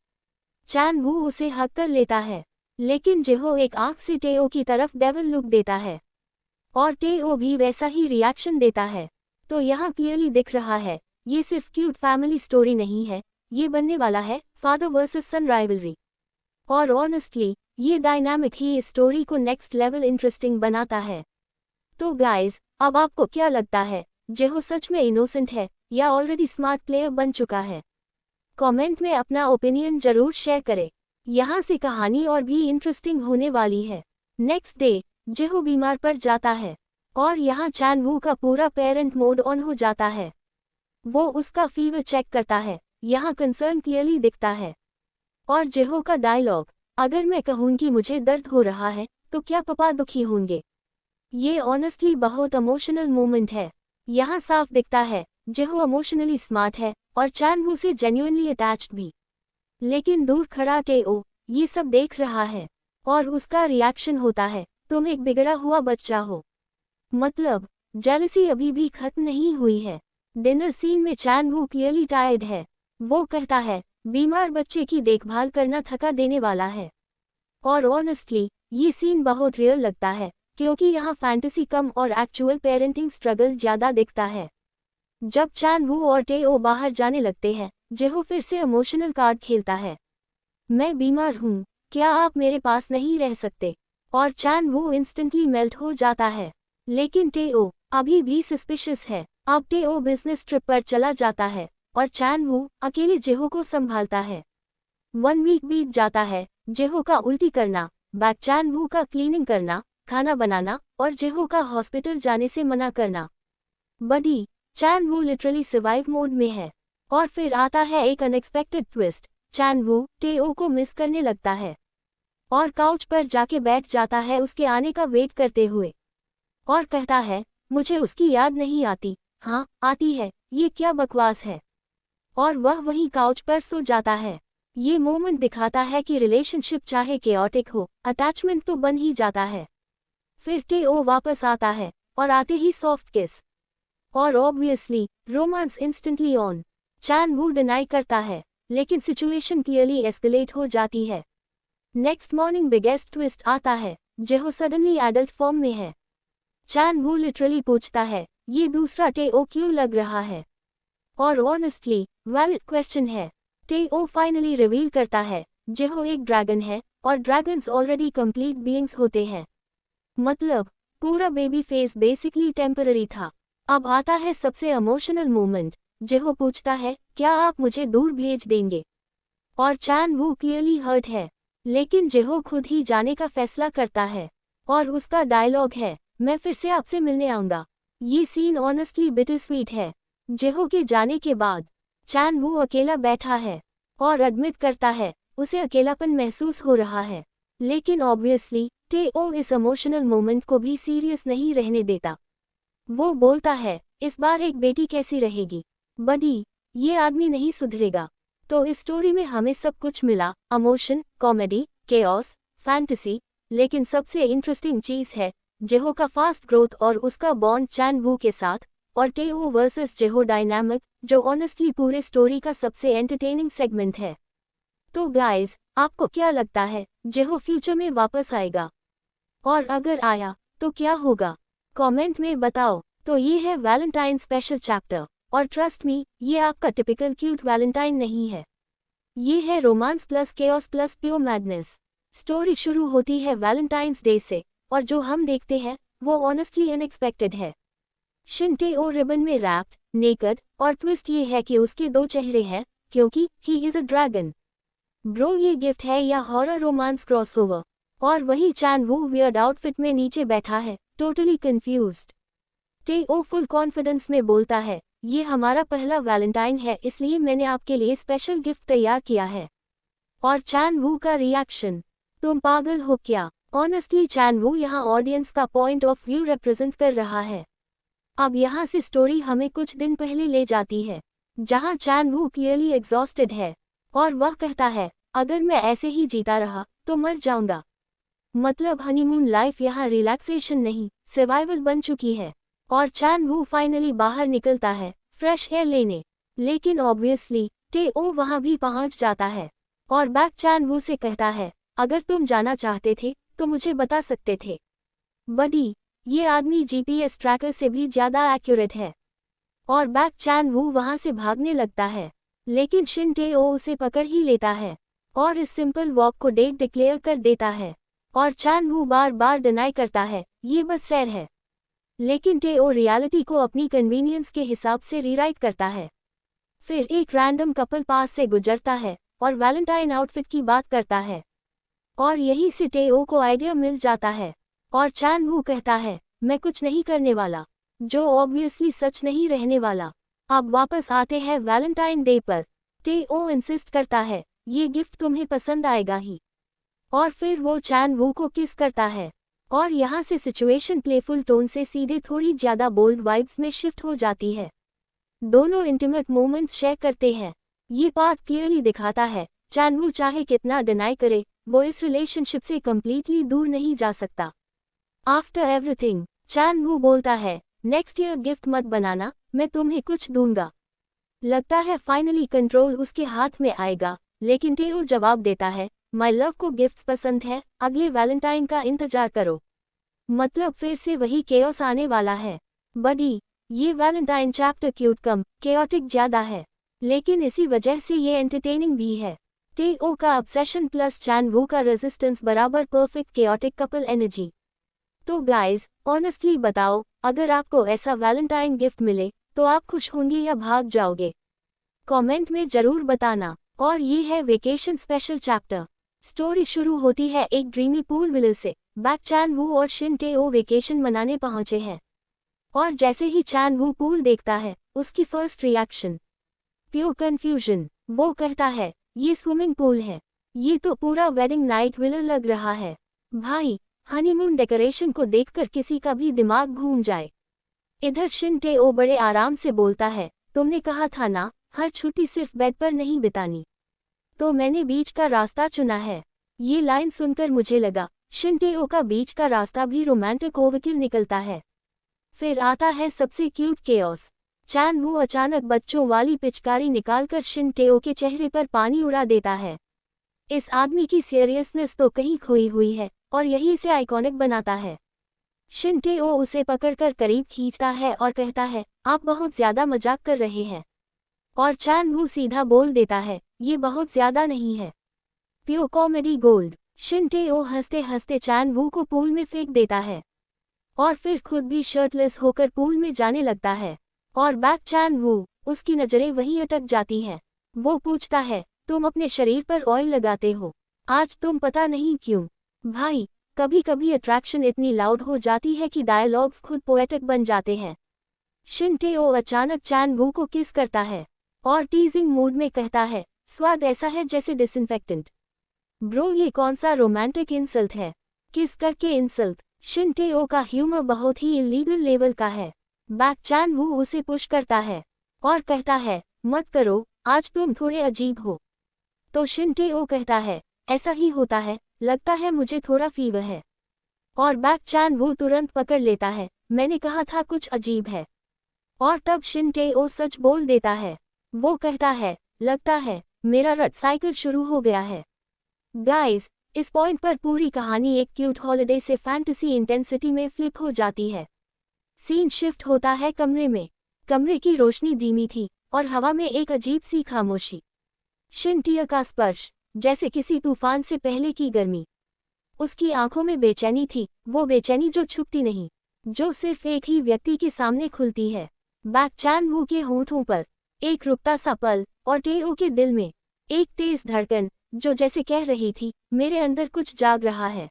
चैन वू उसे हग कर लेता है, लेकिन जिहो एक आंख से टेओ की तरफ डेविल लुक देता है और टेओ भी वैसा ही रिएक्शन देता है। तो यहाँ क्लियरली दिख रहा है, ये सिर्फ क्यूट फैमिली स्टोरी नहीं है, ये बनने वाला है फादर वर्सेस सन राइवलरी। और ऑनेस्टली, ये डायनामिक ही इस स्टोरी को नेक्स्ट लेवल इंटरेस्टिंग बनाता है। तो गाइज, अब आपको क्या लगता है, जिहो सच में इनोसेंट है या ऑलरेडी स्मार्ट प्लेयर बन चुका है? कमेंट में अपना ओपिनियन जरूर शेयर करें। यहाँ से कहानी और भी इंटरेस्टिंग होने वाली है। नेक्स्ट डे, जिहो बीमार पड़ जाता है और यहाँ चैन वू का पूरा पेरेंट मोड ऑन हो जाता है। वो उसका फीवर चेक करता है, यहाँ कंसर्न क्लियरली दिखता है। और जिहो का डायलॉग, अगर मैं कहूँगी मुझे दर्द हो रहा है तो क्या पापा दुखी होंगे? ये ऑनेस्टली बहुत इमोशनल मोमेंट है। यहाँ साफ दिखता है जिहो इमोशनली स्मार्ट है और चैन वू से जेन्युइनली अटैच्ड भी। लेकिन दूर खड़ा टेओ ये सब देख रहा है और उसका रिएक्शन होता है, तुम एक बिगड़ा हुआ बच्चा हो। मतलब, जेलसी अभी भी खत्म नहीं हुई है। डिनर सीन में चैन वू क्लियरली टायर्ड है। वो कहता है, बीमार बच्चे की देखभाल करना थका देने वाला है। और ऑनेस्टली ये सीन बहुत रियल लगता है, क्योंकि यहाँ फैंटेसी कम और एक्चुअल पेरेंटिंग स्ट्रगल ज़्यादा दिखता है। जब चैन वू और टेओ बाहर जाने लगते हैं, जेहो फिर से इमोशनल कार्ड खेलता है। मैं बीमार हूँ, क्या आप मेरे पास नहीं रह सकते? और चैन वू इंस्टेंटली मेल्ट हो जाता है। लेकिन टेओ अभी भी सस्पिशियस है। अब टेओ बिजनेस ट्रिप पर चला जाता है और चैन वू अकेले जेहो को संभालता है। 1 वीक बीत जाता है। जेहो का उल्टी करना, बैक चैन वू का क्लीनिंग करना, खाना बनाना और जेहो का हॉस्पिटल जाने से मना करना। बडी चैन वू लिटरली सर्वाइव मोड में है। और फिर आता है एक अनएक्सपेक्टेड ट्विस्ट। चैन वू टेओ को मिस करने लगता है और काउच पर जाके बैठ जाता है उसके आने का वेट करते हुए, और कहता है, मुझे उसकी याद नहीं आती। हाँ आती है, ये क्या बकवास है। और वह वहीं काउच पर सो जाता है। ये मोमेंट दिखाता है कि रिलेशनशिप चाहे केओटिक हो, अटैचमेंट तो बन ही जाता है। फिर टेओ वापस आता है और आते ही सॉफ्ट किस, और obviously romance instantly on. Chen Wu deny करता है, लेकिन सिचुएशन क्लियरली एस्केलेट हो जाती है। नेक्स्ट मॉर्निंग बिगेस्ट ट्विस्ट आता है। जेहो सडनली एडल्ट फॉर्म में है। चैन वू लिटरली पूछता है, ये दूसरा टेओ क्यों लग रहा है? और ऑनेस्टली वैलिड क्वेश्चन है। टेओ फाइनली रिवील करता है, जेहो एक ड्रैगन है और ड्रैगन्स ऑलरेडी कंप्लीट बीइंग्स होते हैं। मतलब पूरा बेबी फेस बेसिकली टेम्पररी था। अब आता है सबसे इमोशनल मोमेंट। जेहो पूछता है, क्या आप मुझे दूर भेज देंगे? और चैन वू क्लियरली हर्ट है, लेकिन जेहो खुद ही जाने का फैसला करता है। और उसका डायलॉग है, मैं फिर से आपसे मिलने आऊंगा। ये सीन ऑनेस्टली बिटर स्वीट है। जेहो के जाने के बाद चैन वू अकेला बैठा है और एडमिट करता है, उसे अकेलापन महसूस हो रहा है। लेकिन ऑब्वियसली टेओ इस इमोशनल मोमेंट को भी सीरियस नहीं रहने देता। वो बोलता है, इस बार एक बेटी कैसी रहेगी? बडी ये आदमी नहीं सुधरेगा। तो इस स्टोरी में हमें सब कुछ मिला, इमोशन, कॉमेडी, केओस, फैंटेसी, लेकिन सबसे इंटरेस्टिंग चीज़ है जेहो का फास्ट ग्रोथ और उसका बॉन्ड चैन वू के साथ, और टेओ वर्सेस जेहो डायनामिक, जो ऑनेस्टली पूरे स्टोरी का सबसे एंटरटेनिंग सेगमेंट है। तो गाइज, आपको क्या लगता है, जेहो फ्यूचर में वापस आएगा? और अगर आया तो क्या होगा? कमेंट में बताओ। तो ये है वैलेंटाइन स्पेशल चैप्टर, और ट्रस्ट मी, ये आपका टिपिकल क्यूट वैलेंटाइन नहीं है। ये है romance plus chaos plus pure madness. Story शुरू होती है वैलेंटाइंस डे से, और जो हम देखते हैं वो ऑनेस्टली अनएक्सपेक्टेड है। शिन टेओ रिबन में रैप्ड, नेकड, और ट्विस्ट ये है कि उसके 2 चेहरे हैं, क्योंकि he is a dragon. Bro ये गिफ्ट है या हॉरर रोमांस क्रॉसओवर? और वही चैन वू वियर्ड आउटफिट में नीचे बैठा है, टोटली कंफ्यूज्ड। टेओ फुल कॉन्फिडेंस में बोलता है, ये हमारा पहला वैलेंटाइन है, इसलिए मैंने आपके लिए स्पेशल गिफ्ट तैयार किया है। और चैन वू का रिएक्शन, तुम पागल हो क्या? ऑनेस्टली चैन वू यहाँ ऑडियंस का पॉइंट ऑफ व्यू रिप्रेजेंट कर रहा है। अब यहाँ से स्टोरी हमें कुछ दिन पहले ले जाती है, जहाँ चैन वू क्लियरली एग्जॉस्टेड है, और वह कहता है, अगर मैं ऐसे ही जीता रहा तो मर जाऊंगा। मतलब हनीमून लाइफ यहाँ रिलैक्सेशन नहीं, सर्वाइवल बन चुकी है। और चैन वू फाइनली बाहर निकलता है फ्रेश एयर लेने, लेकिन ऑब्वियसली टेओ वहाँ भी पहुँच जाता है और बैक चैन वू से कहता है, अगर तुम जाना चाहते थे तो मुझे बता सकते थे। बडी ये आदमी जीपीएस ट्रैकर से भी ज़्यादा एक्यूरेट है। और बैक चैन वू वहाँ से भागने लगता है, लेकिन शिन टेओ उसे पकड़ ही लेता है और इस सिंपल वॉक को डेट डिक्लेयर कर देता है। और चैन वू बार बार डिनाई करता है, ये बस सैर है। लेकिन टेओ रियलिटी को अपनी कन्वीनियंस के हिसाब से रीराइट करता है। फिर एक रैंडम कपल पास से गुजरता है और वैलेंटाइन आउटफिट की बात करता है, और यही से टेओ को आइडिया मिल जाता है। और चैन वू कहता है, मैं कुछ नहीं करने वाला, जो ऑब्वियसली सच नहीं रहने वाला। अब वापस आते हैं वैलेंटाइन डे पर। टेओ इंसिस्ट करता है, ये गिफ्ट तुम्हें पसंद आएगा ही। और फिर वो चैन वू को किस करता है, और यहाँ से सिचुएशन प्लेफुल टोन से सीधे थोड़ी ज़्यादा बोल्ड वाइब्स में शिफ्ट हो जाती है। दोनों इंटीमेट मोमेंट्स शेयर करते हैं। ये पार्ट क्लियरली दिखाता है, चैन वू चाहे कितना डिनाई करे, वो इस रिलेशनशिप से कंप्लीटली दूर नहीं जा सकता। आफ्टर एवरीथिंग, चैन वू बोलता है, नेक्स्ट ईयर गिफ्ट मत बनाना, मैं तुम्हें कुछ दूंगा। लगता है फाइनली कंट्रोल उसके हाथ में आएगा, लेकिन टेओ जवाब देता है, माय लव को गिफ्ट्स पसंद है, अगले वैलेंटाइन का इंतजार करो। मतलब फिर से वही केओस आने वाला है। बडी, ये वैलेंटाइन चैप्टर क्यूट कम केओटिक ज्यादा है, लेकिन इसी वजह से ये एंटरटेनिंग भी है। टेओ का ऑब्सेशन प्लस चैन वू का रेजिस्टेंस बराबर परफेक्ट केओटिक कपल एनर्जी। तो गाइज, ऑनेस्टली बताओ, अगर आपको ऐसा वैलेंटाइन गिफ्ट मिले तो आप खुश होंगे या भाग जाओगे? कमेंट में जरूर बताना। और ये है वेकेशन स्पेशल चैप्टर। स्टोरी शुरू होती है एक ड्रीमी पूल विले से। बैक चैन वू और शिन टेओ वेकेशन मनाने पहुंचे हैं, और जैसे ही चैन वू पूल देखता है, उसकी फर्स्ट रिएक्शन प्योर कंफ्यूजन। वो कहता है, ये स्विमिंग पूल है, ये तो पूरा वेडिंग नाइट विला लग रहा है। भाई, हनीमून डेकोरेशन को देखकर किसी का भी दिमाग घूम जाए। इधर शिन टेओ बड़े आराम से बोलता है, तुमने कहा था ना हर छुट्टी सिर्फ बेड पर नहीं बितानी, तो मैंने बीच का रास्ता चुना है। ये लाइन सुनकर मुझे लगा शिन टेओ का बीच का रास्ता भी रोमांटिक ओवरकिल निकलता है। फिर आता है सबसे क्यूट केओस। चैन वू अचानक बच्चों वाली पिचकारी निकालकर शिन टेओ के चेहरे पर पानी उड़ा देता है। इस आदमी की सीरियसनेस तो कहीं खोई हुई है, और यही इसे आइकॉनिक बनाता है। शिन टेओ उसे पकड़कर करीब खींचता है और कहता है, आप बहुत ज्यादा मजाक कर रहे हैं। और चैन वू सीधा बोल देता है, ये बहुत ज्यादा नहीं है। Pure comedy gold. शिन टेओ हंसते हंसते चैन वू को पूल में फेंक देता है, और फिर खुद भी शर्टलेस होकर पूल में जाने लगता है। और बैक चैन वू, उसकी नजरें वहीं अटक जाती हैं। वो पूछता है, तुम अपने शरीर पर ऑयल लगाते हो आज, तुम पता नहीं क्यों। भाई, कभी कभी अट्रैक्शन इतनी लाउड हो जाती है कि डायलॉग्स खुद पोएटिक बन जाते हैं। शिन टेओ अचानक चैन वू को किस करता है, और टीजिंग मूड में कहता है, स्वाद ऐसा है जैसे डिसइंफेक्टेंट। ब्रो, ये कौन सा रोमांटिक इंसल्ट है? किस करके इंसल्ट? शिन टेओ का ह्यूमर बहुत ही इलीगल लेवल का है। बैक चैन वू उसे पुश करता है और कहता है, मत करो, आज तुम थोड़े अजीब हो। तो शिन टेओ कहता है, ऐसा ही होता है, लगता है मुझे थोड़ा फीवर है। और बैक चैन वू तुरंत पकड़ लेता है, मैंने कहा था कुछ अजीब है। और तब शिन टेओ सच बोल देता है। वो कहता है, लगता है मेरा रट साइकिल शुरू हो गया है। गाइस, इस पॉइंट पर पूरी कहानी एक क्यूट हॉलिडे से फैंटेसी इंटेंसिटी में फ्लिप हो जाती है। सीन शिफ्ट होता है कमरे में। कमरे की रोशनी धीमी थी और हवा में एक अजीब सी खामोशी। शिन टेओ का स्पर्श, जैसे किसी तूफान से पहले की गर्मी। उसकी आंखों में बेचैनी थी, वो बेचैनी जो छुपती नहीं, जो सिर्फ एक ही व्यक्ति के सामने खुलती है। बैक चैन वू के होंठों पर एक रुकता सा पल, और टेओ के दिल में एक तेज धड़कन, जो जैसे कह रही थी, मेरे अंदर कुछ जाग रहा है।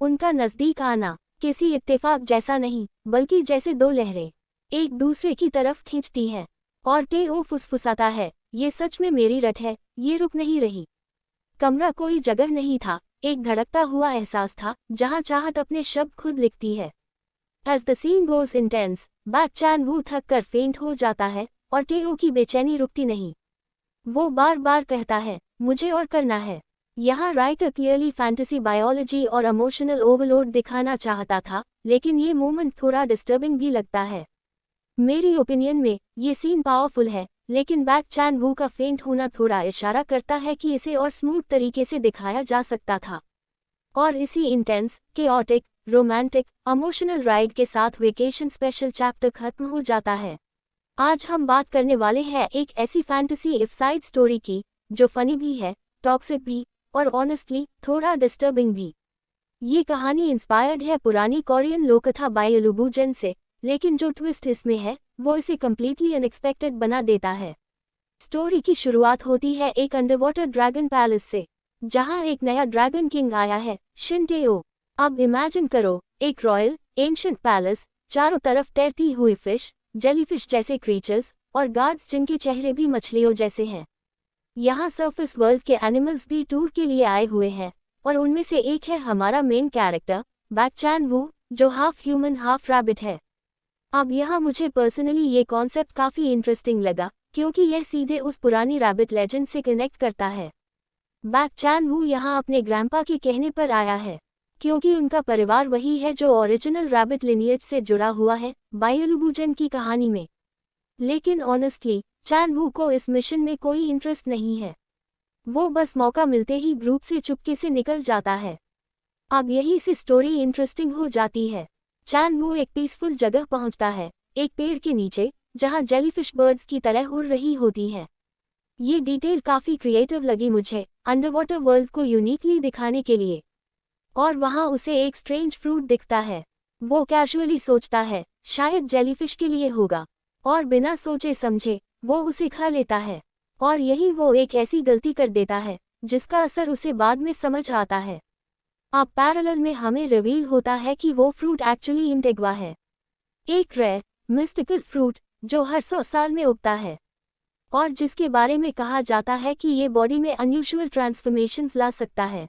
उनका नजदीक आना किसी इत्तेफाक जैसा नहीं, बल्कि जैसे दो लहरें एक दूसरे की तरफ खींचती हैं। और टेओ फुसफुसाता है, ये सच में मेरी रट है, ये रुक नहीं रही। कमरा कोई जगह नहीं था, एक धड़कता हुआ एहसास था, जहां चाहत अपने शब्द खुद लिखती है। As the scene goes intense, back Chan Woo थक कर फेंट हो जाता है, और टेओ की बेचैनी रुकती नहीं। वो बार बार कहता है, मुझे और करना है। यहाँ राइटर क्लियरली फैंटेसी बायोलॉजी और इमोशनल ओवरलोड दिखाना चाहता था, लेकिन ये मोमेंट थोड़ा डिस्टर्बिंग भी लगता है। मेरी ओपिनियन में ये सीन पावरफुल है, लेकिन बैक चैन वू का फेंट होना थोड़ा इशारा करता है कि इसे और स्मूथ तरीके से दिखाया जा सकता था। और इसी intense, chaotic, romantic, emotional ride के साथ वेकेशन स्पेशल चैप्टर खत्म हो जाता है। आज हम बात करने वाले हैं एक ऐसी फैंटेसी इफ साइड स्टोरी की, जो फनी भी है, टॉक्सिक भी, और ऑनेस्टली थोड़ा डिस्टर्बिंग भी। ये कहानी इंस्पायर्ड है पुरानी कोरियन लोककथा बाय लुबू जेन से, लेकिन जो ट्विस्ट इसमें है, वो इसे कम्प्लीटली अनएक्सपेक्टेड बना देता है। स्टोरी की शुरुआत होती है एक अंडरवाटर ड्रैगन पैलेस से, जहां एक नया ड्रैगन किंग आया है, शिन टेओ। अब इमेजिन करो, एक रॉयल एंशिएंट पैलेस, चारों तरफ तैरती हुई फिश, जेलीफिश जैसे क्रीचर्स, और गार्ड्स जिनके चेहरे भी मछलियों जैसे हैं। यहाँ सरफेस वर्ल्ड के एनिमल्स भी टूर के लिए आए हुए हैं, और उनमें से एक है हमारा मेन कैरेक्टर, बैक चैन वू, जो हाफ ह्यूमन हाफ रैबिट है। अब यहाँ मुझे पर्सनली ये कॉन्सेप्ट काफ़ी इंटरेस्टिंग लगा, क्योंकि यह सीधे उस पुरानी रैबिट लेजेंड से कनेक्ट करता है। बैक चैन वू यहाँ अपने ग्रैंपा के कहने पर आया है, क्योंकि उनका परिवार वही है जो ओरिजिनल रैबिट लिनिएज से जुड़ा हुआ है बायोलुबुजन की कहानी में। लेकिन ऑनेस्टली चैन वू को इस मिशन में कोई इंटरेस्ट नहीं है। वो बस मौका मिलते ही ग्रुप से चुपके से निकल जाता है। अब यही से स्टोरी इंटरेस्टिंग हो जाती है। चैन वू एक पीसफुल जगह पहुंचता है, एक पेड़ के नीचे, जहां जेलीफिश बर्ड्स की तरह उड़ रही होती हैं। ये डिटेल काफी क्रिएटिव लगी मुझे, अंडरवाटर वर्ल्ड को यूनिकली दिखाने के लिए। और वहां उसे एक स्ट्रेंज फ्रूट दिखता है। वो कैजुअली सोचता है शायद जेलीफिश के लिए होगा, और बिना सोचे समझे वो उसे खा लेता है। और यही वो एक ऐसी गलती कर देता है जिसका असर उसे बाद में समझ आता है। अब पैरेलल में हमें रिवील होता है कि वो फ्रूट एक्चुअली इंटेग्वा है, एक रेयर मिस्टिकल फ्रूट जो हर 100 साल में उगता है, और जिसके बारे में कहा जाता है कि ये बॉडी में अनयूजुअल ट्रांसफॉर्मेशंस ला सकता है।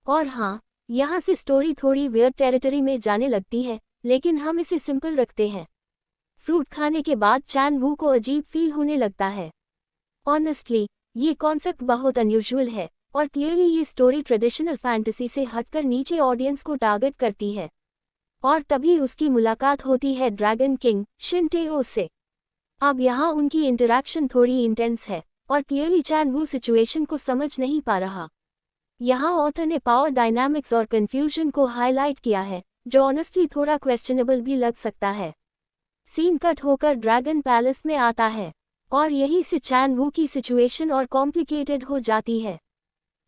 और हाँ, यहाँ से स्टोरी थोड़ी वियर्ड टेरिटरी में जाने लगती है, लेकिन हम इसे सिंपल रखते हैं। फ्रूट खाने के बाद चैन वू को अजीब फील होने लगता है। ऑनेस्टली, ये कॉन्सेप्ट बहुत अनयूजुअल है, और क्लियरली ये स्टोरी ट्रेडिशनल फैंटेसी से हटकर नीचे ऑडियंस को टारगेट करती है। और तभी उसकी मुलाकात होती है ड्रैगन किंग शिन टेओ से। अब यहाँ उनकी इंटरैक्शन थोड़ी इंटेंस है, और क्लियरली चैन वू सिचुएशन को समझ नहीं पा रहा। यहाँ ऑथर ने पावर डायनामिक्स और कंफ्यूजन को हाईलाइट किया है, जो ऑनेस्टली थोड़ा क्वेश्चनेबल भी लग सकता है। सीन कट होकर ड्रैगन पैलेस में आता है, और यही से चैन वू की सिचुएशन और कॉम्प्लिकेटेड हो जाती है।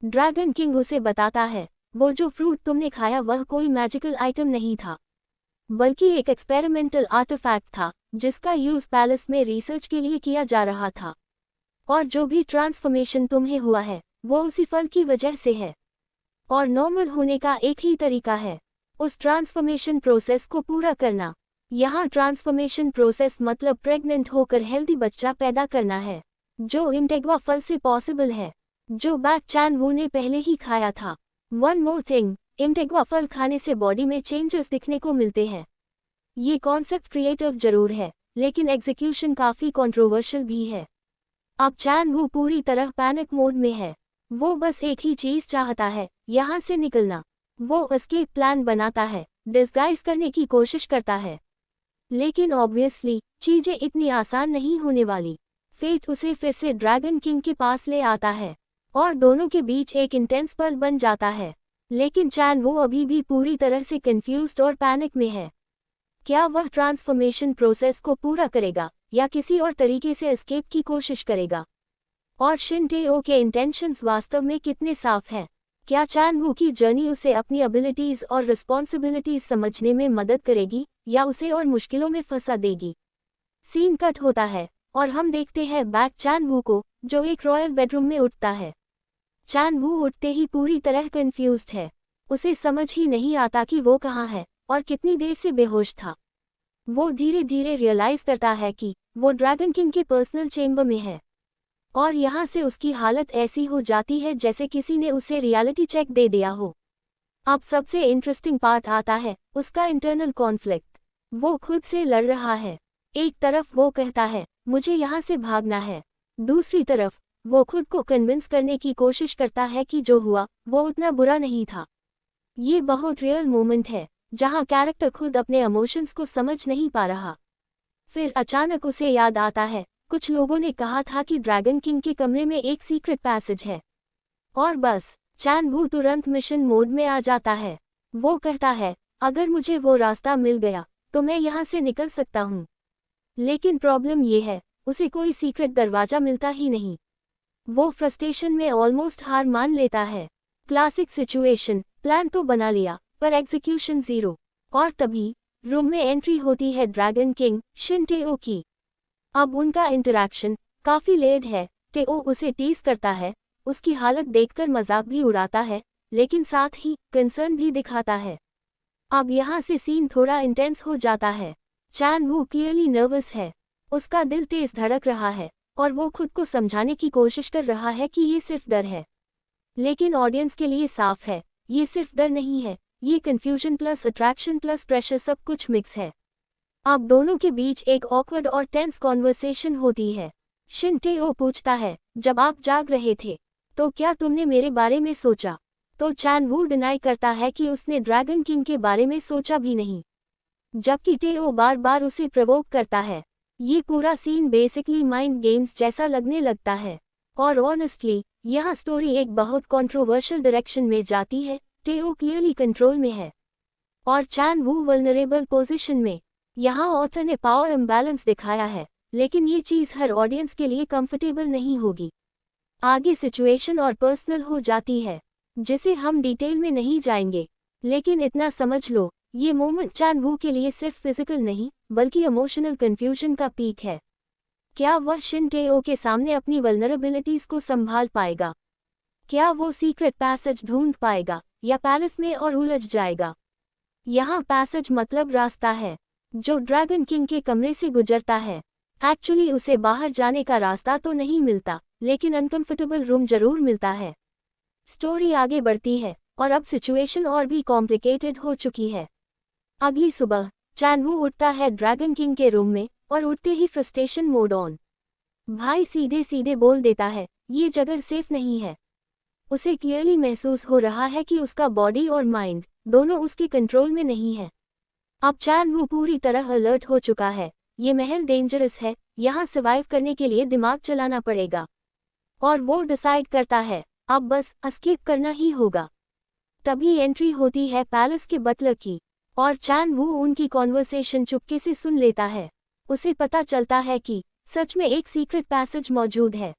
ड्रैगन किंग उसे बताता है, वो जो फ्रूट तुमने खाया वह कोई मैजिकल आइटम नहीं था, बल्कि एक एक्सपेरिमेंटल आर्टिफैक्ट था, जिसका यूज पैलेस में रिसर्च के लिए किया जा रहा था। और जो भी ट्रांसफॉर्मेशन तुम्हें हुआ है, वो उसी फल की वजह से है। और नॉर्मल होने का एक ही तरीका है, उस ट्रांसफॉर्मेशन प्रोसेस को पूरा करना। यहाँ ट्रांसफॉर्मेशन प्रोसेस मतलब प्रेग्नेंट होकर हेल्दी बच्चा पैदा करना है, जो इंटेग्वा फल से पॉसिबल है, जो बैक चैन वू ने पहले ही खाया था। वन मोर थिंग, इंटेग्वा फल खाने से बॉडी में चेंजेस दिखने को मिलते हैं। ये कॉन्सेप्ट क्रिएटिव जरूर है, लेकिन एग्जीक्यूशन काफी कंट्रोवर्शियल भी है। अब चैन वू पूरी तरह पैनिक मोड में है। वो बस एक ही चीज चाहता है, यहाँ से निकलना। वो एस्केप प्लान बनाता है, डिस्गाइज करने की कोशिश करता है, लेकिन ऑब्वियसली चीजें इतनी आसान नहीं होने वाली। फेट उसे फिर से ड्रैगन किंग के पास ले आता है, और दोनों के बीच एक इंटेंस पल बन जाता है। लेकिन चैन वो अभी भी पूरी तरह से कंफ्यूज्ड और पैनिक में है। क्या वह ट्रांसफॉर्मेशन प्रोसेस को पूरा करेगा, या किसी और तरीके से एस्केप की कोशिश करेगा? और शिन टेओ के इंटेंशंस वास्तव में कितने साफ हैं? क्या चैन वू की जर्नी उसे अपनी एबिलिटीज और रिस्पॉन्सिबिलिटीज समझने में मदद करेगी, या उसे और मुश्किलों में फंसा देगी? सीन कट होता है, और हम देखते हैं बैक चैन वू को, जो एक रॉयल बेडरूम में उठता है। चैन वू उठते ही पूरी तरह कंफ्यूज्ड है। उसे समझ ही नहीं आता कि वो कहाँ है, और कितनी देर से बेहोश था। वो धीरे धीरे रियलाइज करता है कि वो ड्रैगन किंग के पर्सनल चेंबर में है, और यहाँ से उसकी हालत ऐसी हो जाती है जैसे किसी ने उसे रियलिटी चेक दे दिया हो। अब सबसे इंटरेस्टिंग पार्ट आता है, उसका इंटरनल कॉन्फ्लिक्ट। वो खुद से लड़ रहा है। एक तरफ वो कहता है मुझे यहाँ से भागना है, दूसरी तरफ वो खुद को कन्विंस करने की कोशिश करता है कि जो हुआ वो उतना बुरा नहीं था। ये बहुत रियल मोमेंट है, जहाँ कैरेक्टर खुद अपने इमोशंस को समझ नहीं पा रहा। फिर अचानक उसे याद आता है, कुछ लोगों ने कहा था कि ड्रैगन किंग के कमरे में एक सीक्रेट पैसेज है। और बस चैन वू तुरंत मिशन मोड में आ जाता है। वो कहता है अगर मुझे वो रास्ता मिल गया तो मैं यहाँ से निकल सकता हूँ। लेकिन प्रॉब्लम ये है, उसे कोई सीक्रेट दरवाजा मिलता ही नहीं। वो फ्रस्ट्रेशन में ऑलमोस्ट हार मान लेता है। क्लासिक सिचुएशन, प्लान तो बना लिया पर एग्जीक्यूशन जीरो। और तभी रूम में एंट्री होती है ड्रैगन किंग शिन टेओ की। अब उनका इंटरैक्शन काफी लेट है। टेओ उसे टीज करता है, उसकी हालत देखकर मजाक भी उड़ाता है, लेकिन साथ ही कंसर्न भी दिखाता है। अब यहाँ से सीन थोड़ा इंटेंस हो जाता है। चैन वू क्लियरली नर्वस है, उसका दिल तेज धड़क रहा है, और वो खुद को समझाने की कोशिश कर रहा है कि ये सिर्फ डर है। लेकिन ऑडियंस के लिए साफ है, ये सिर्फ डर नहीं है, ये confusion plus attraction plus pressure सब कुछ मिक्स है। अब दोनों के बीच एक ऑकवर्ड और टेंस कॉन्वर्सेशन होती है। शिन टेओ पूछता है जब आप जाग रहे थे तो क्या तुमने मेरे बारे में सोचा? तो चैन वू डिनाई करता है कि उसने ड्रैगन किंग के बारे में सोचा भी नहीं, जबकि टेओ बार बार उसे प्रोवोक करता है। ये पूरा सीन बेसिकली माइंड गेम्स जैसा लगने लगता है। और ऑनेस्टली यहाँ स्टोरी एक बहुत कंट्रोवर्शियल डायरेक्शन में जाती है। टेओ क्लियरली कंट्रोल में है और चैन वू वल्नरेबल पोजीशन में। यहाँ ऑथर ने पावर इम्बैलेंस दिखाया है, लेकिन ये चीज़ हर ऑडियंस के लिए कंफर्टेबल नहीं होगी। आगे सिचुएशन और पर्सनल हो जाती है, जिसे हम डिटेल में नहीं जाएंगे, लेकिन इतना समझ लो, ये मोमेंट चैन वू के लिए सिर्फ फिजिकल नहीं बल्कि इमोशनल कंफ्यूजन का पीक है। क्या वह शिन टेओ के सामने अपनी वल्नरेबिलिटीज को संभाल पाएगा? क्या वो सीक्रेट पैसेज ढूंढ पाएगा या पैलेस में और उलझ जाएगा? यहाँ पैसेज मतलब रास्ता है जो ड्रैगन किंग के कमरे से गुजरता है। एक्चुअली उसे बाहर जाने का रास्ता तो नहीं मिलता, लेकिन अनकंफर्टेबल रूम जरूर मिलता है। स्टोरी आगे बढ़ती है और अब सिचुएशन और भी कॉम्प्लिकेटेड हो चुकी है। अगली सुबह चैन वू उठता है ड्रैगन किंग के रूम में और उठते ही फ्रस्ट्रेशन मोड ऑन। भाई सीधे सीधे बोल देता है, ये जगह सेफ नहीं है। उसे क्लियरली महसूस हो रहा है कि उसका बॉडी और माइंड दोनों उसके कंट्रोल में नहीं है। अब चैन वू पूरी तरह अलर्ट हो चुका है। ये महल डेंजरस है, यहाँ सर्वाइव करने के लिए दिमाग चलाना पड़ेगा। और वो डिसाइड करता है अब बस एस्केप करना ही होगा। तभी एंट्री होती है पैलेस के बटलर की और चैन वू उनकी कॉन्वर्सेशन चुपके से सुन लेता है। उसे पता चलता है कि सच में एक सीक्रेट पैसेज मौजूद है।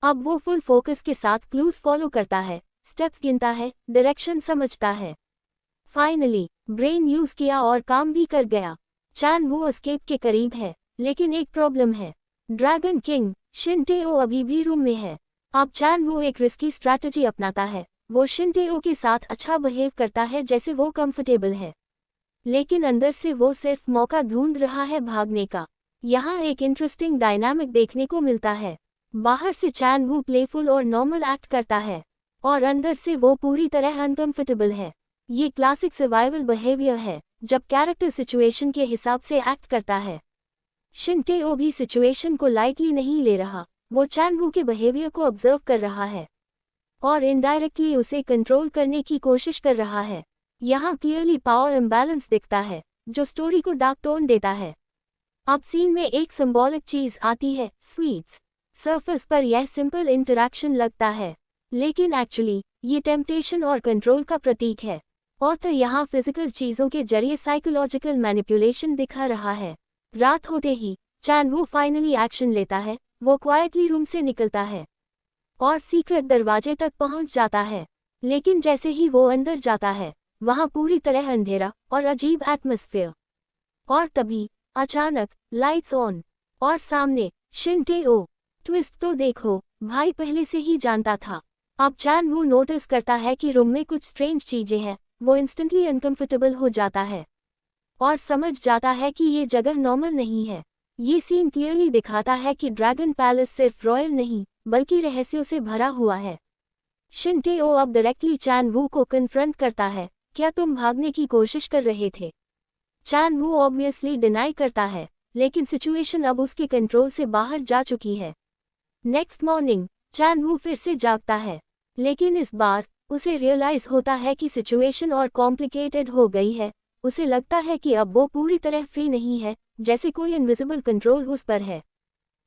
अब वो फुल फोकस के साथ क्लूज फॉलो करता है, स्टेप्स गिनता है, डायरेक्शन समझता है। फाइनली ब्रेन यूज किया और काम भी कर गया। चैन वू एस्केप के करीब है, लेकिन एक प्रॉब्लम है। ड्रैगन किंग शिन टेओ अभी भी रूम में है। अब चैन वू एक रिस्की स्ट्रैटेजी अपनाता है। वो शिन टेओ के साथ अच्छा बिहेव करता है जैसे वो कंफर्टेबल है, लेकिन अंदर से वो सिर्फ मौका ढूंढ रहा है भागने का। यहाँ एक इंटरेस्टिंग डायनामिक देखने को मिलता है। बाहर से चैन वू प्लेफुल और नॉर्मल एक्ट करता है और अंदर से वो पूरी तरह अनकंफर्टेबल है। ये क्लासिक सर्वाइवल बिहेवियर है, जब कैरेक्टर सिचुएशन के हिसाब से एक्ट करता है। शिन टेओ भी सिचुएशन को लाइटली नहीं ले रहा। वो चैन वू के बिहेवियर को ऑब्जर्व कर रहा है और इनडायरेक्टली उसे कंट्रोल करने की कोशिश कर रहा है। यहाँ क्लियरली पावर इम्बैलेंस दिखता है, जो स्टोरी को डार्क टोन देता है। अब सीन में एक सिंबॉलिक चीज आती है, स्वीट्स। सरफेस पर यह सिंपल इंटरैक्शन लगता है, लेकिन एक्चुअली ये टेम्पटेशन और कंट्रोल का प्रतीक है। ऑथर यहाँ फिजिकल चीजों के जरिए साइकोलॉजिकल मैनिपुलेशन दिखा रहा है। रात होते ही चैन वू फाइनली एक्शन लेता है। वो क्वाइटली रूम से निकलता है और सीक्रेट दरवाजे तक पहुंच जाता है, लेकिन जैसे ही वो अंदर जाता है, वहां पूरी तरह अंधेरा और अजीब एटमॉस्फेयर। और तभी अचानक लाइट्स ऑन और सामने शिन टेओ। ट्विस्ट तो देखो, भाई पहले से ही जानता था। अब चैन वू नोटिस करता है कि रूम में कुछ स्ट्रेंज चीजें हैं। वो इंस्टेंटली अनकंफर्टेबल हो जाता है और समझ जाता है कि ये जगह नॉर्मल नहीं है। ये सीन क्लियरली दिखाता है कि ड्रैगन पैलेस सिर्फ रॉयल नहीं बल्कि रहस्यों से भरा हुआ है। शिन टेओ अब डायरेक्टली चैन वू को कन्फ्रंट करता है, क्या तुम भागने की कोशिश कर रहे थे? चैन वू ऑब्वियसली डिनाई करता है, लेकिन सिचुएशन अब उसके कंट्रोल से बाहर जा चुकी है। नेक्स्ट मॉर्निंग चैन वू फिर से जागता है, लेकिन इस बार उसे रियलाइज होता है कि सिचुएशन और कॉम्प्लिकेटेड हो गई है। उसे लगता है कि अब वो पूरी तरह फ्री नहीं है, जैसे कोई इनविजिबल कंट्रोल उस पर है।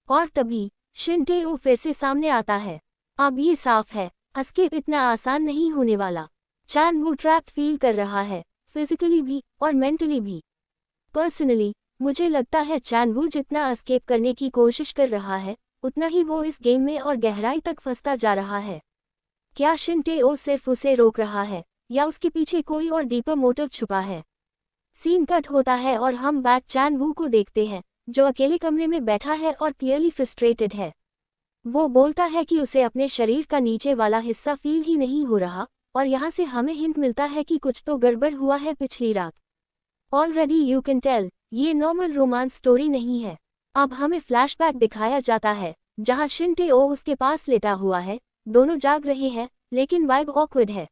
और तभी शिन टेओ फिर से सामने आता है। अब ये साफ है, एस्केप इतना आसान नहीं होने वाला। चैन वू ट्रैप्ड फील कर रहा है, फिजिकली भी और मेंटली भी। पर्सनली मुझे लगता है चैन वू जितना एस्केप करने की कोशिश कर रहा है, उतना ही वो इस गेम में और गहराई तक फंसता जा रहा है। क्या शिन टेओ सिर्फ उसे रोक रहा है या उसके पीछे कोई और डीपर मोटिव छुपा है? सीन कट होता है और हम बैक चैन वू को देखते हैं, जो अकेले कमरे में बैठा है और क्लियरली फ्रस्ट्रेटेड है। वो बोलता है कि उसे अपने शरीर का नीचे वाला हिस्सा फील ही नहीं हो रहा, और यहाँ से हमें हिंट मिलता है कि कुछ तो गड़बड़ हुआ है पिछली रात। ऑलरेडी यू कैन टेल, ये नॉर्मल रोमांस स्टोरी नहीं है। अब हमें फ्लैशबैक दिखाया जाता है, जहाँ शिन टेओ उसके पास लेटा हुआ है। दोनों जाग रहे हैं, लेकिन वाइब ऑकवर्ड है।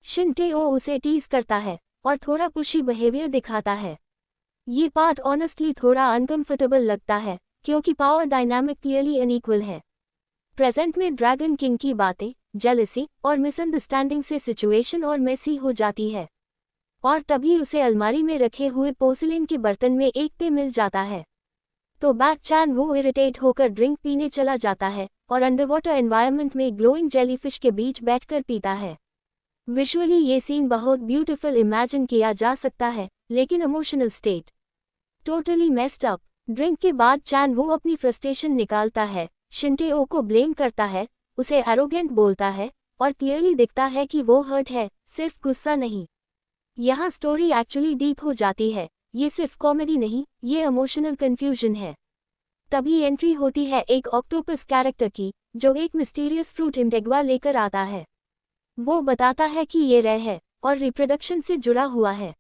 शिन टेओ उसे टीज करता है और थोड़ा पुशी बिहेवियर दिखाता है। ये पार्ट ऑनेस्टली थोड़ा अनकंफर्टेबल लगता है, क्योंकि पावर डायनामिक क्लियरली अनइक्वल है। प्रेजेंट में ड्रैगन किंग की बातें, जेलसी और मिसअंडरस्टैंडिंग से सिचुएशन और मेसी हो जाती है। और तभी उसे अलमारी में रखे हुए पोर्सिलेन के बर्तन में एक पे मिल जाता है। तो बैक चैन वो इरिटेट होकर ड्रिंक पीने चला जाता है और अंडरवाटर एनवायरनमेंट में ग्लोइंग जेलीफिश के बीच बैठकर पीता है। विजुअली ये सीन बहुत ब्यूटीफुल इमेजिन किया जा सकता है, लेकिन emotional state totally messed up. Drink के बाद चैन वो अपनी फ्रस्ट्रेशन निकालता है, शिंटेओ को ब्लेम करता है, उसे एरोगेंट बोलता है और क्लियरली दिखता है कि वो हर्ट है, सिर्फ गुस्सा नहीं। यहाँ स्टोरी एक्चुअली डीप हो जाती है, ये सिर्फ कॉमेडी नहीं, ये इमोशनल कंफ्यूजन है। तभी एंट्री होती है एक ऑक्टोपस कैरेक्टर की, जो एक मिस्टीरियस फ्रूट इंटेग्वा लेकर आता है। वो बताता है कि ये रेयर है और रिप्रोडक्शन से जुड़ा हुआ है।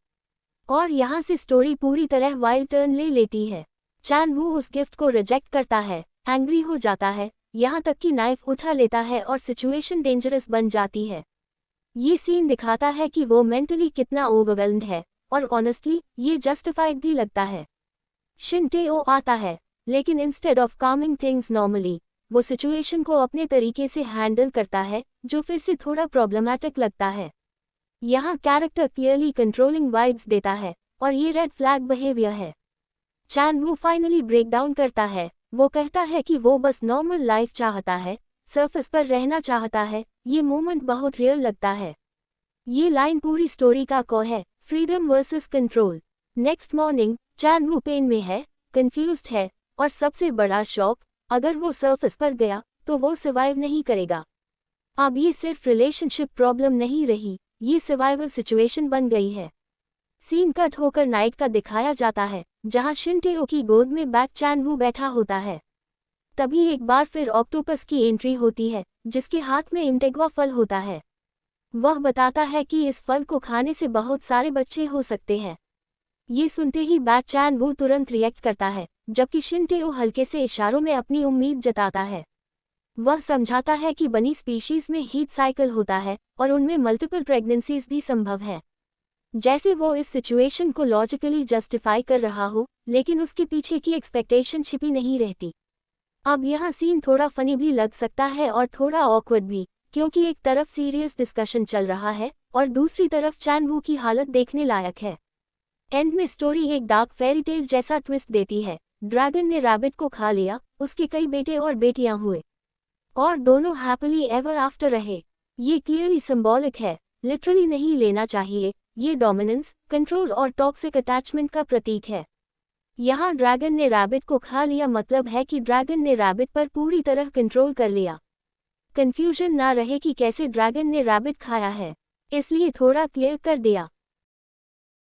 और यहाँ से स्टोरी पूरी तरह वाइल्ड टर्न ले लेती है। चैन वू उस गिफ्ट को रिजेक्ट करता है, एंग्री हो जाता है, यहाँ तक कि नाइफ उठा लेता है और सिचुएशन डेंजरस बन जाती है। ये सीन दिखाता है कि वो मेंटली कितना ओवरवेल्म्ड है और ऑनेस्टली ये जस्टिफाइड भी लगता है। शिंटेओ आता है, लेकिन instead of Kameng things normally, वो सिचुएशन को अपने तरीके से हैंडल करता है, जो फिर से थोड़ा प्रॉब्लमैटिक लगता है। यहाँ कैरेक्टर क्लियरली कंट्रोलिंग वाइब्स देता है और ये रेड फ्लैग बिहेवियर है। चैन वू फाइनली ब्रेक डाउन करता है, वो कहता है कि वो बस नॉर्मल लाइफ चाहता है, सरफेस पर रहना चाहता है। ये मोमेंट बहुत रियल लगता है। ये लाइन पूरी स्टोरी का कोर है, freedom versus control. Next morning Chan Woo pain में है, कंफ्यूज्ड है और सबसे बड़ा शॉक, अगर वो सरफेस पर गया तो वो सर्वाइव नहीं करेगा। अब ये सिर्फ रिलेशनशिप प्रॉब्लम नहीं रही, ये सर्वाइवल सिचुएशन बन गई है। सीन कट होकर नाइट का दिखाया जाता है, जहां शिंटेओ की गोद में बैक चैन वू बैठा होता है। तभी एक बार फिर ऑक्टोपस की एंट्री होती है, जिसके हाथ में इंटेग्वा फल होता है। वह बताता है कि इस फल को खाने से बहुत सारे बच्चे हो सकते हैं। ये सुनते ही बैक चैन वू तुरंत रिएक्ट करता है, जबकि शिंटेओ हल्के से इशारों में अपनी उम्मीद जताता है। वह समझाता है कि बनी स्पीशीज में हीट साइकिल होता है और उनमें मल्टीपल प्रेगनेंसीज भी संभव है। जैसे वो इस सिचुएशन को लॉजिकली जस्टिफाई कर रहा हो, लेकिन उसके पीछे की एक्सपेक्टेशन छिपी नहीं रहती। अब यह सीन थोड़ा फनी भी लग सकता है और थोड़ा ऑकवर्ड भी, क्योंकि एक तरफ सीरियस डिस्कशन चल रहा है और दूसरी तरफ चैन वू की हालत देखने लायक है। एंड में स्टोरी एक डार्क फेरी टेल जैसा ट्विस्ट देती है। ड्रैगन ने रैबिट को खा लिया, उसके कई बेटे और बेटियां हुए और दोनों हैप्पीली एवर आफ्टर रहे। ये क्लियरली सिंबॉलिक है, लिटरली नहीं लेना चाहिए। ये डोमिनेंस, कंट्रोल और टॉक्सिक अटैचमेंट का प्रतीक है। यहाँ ड्रैगन ने रैबिट को खा लिया मतलब है कि ड्रैगन ने रैबिट पर पूरी तरह कंट्रोल कर लिया। कंफ्यूजन ना रहे कि कैसे ड्रैगन ने रैबिट खाया है, इसलिए थोड़ा क्लियर कर दिया।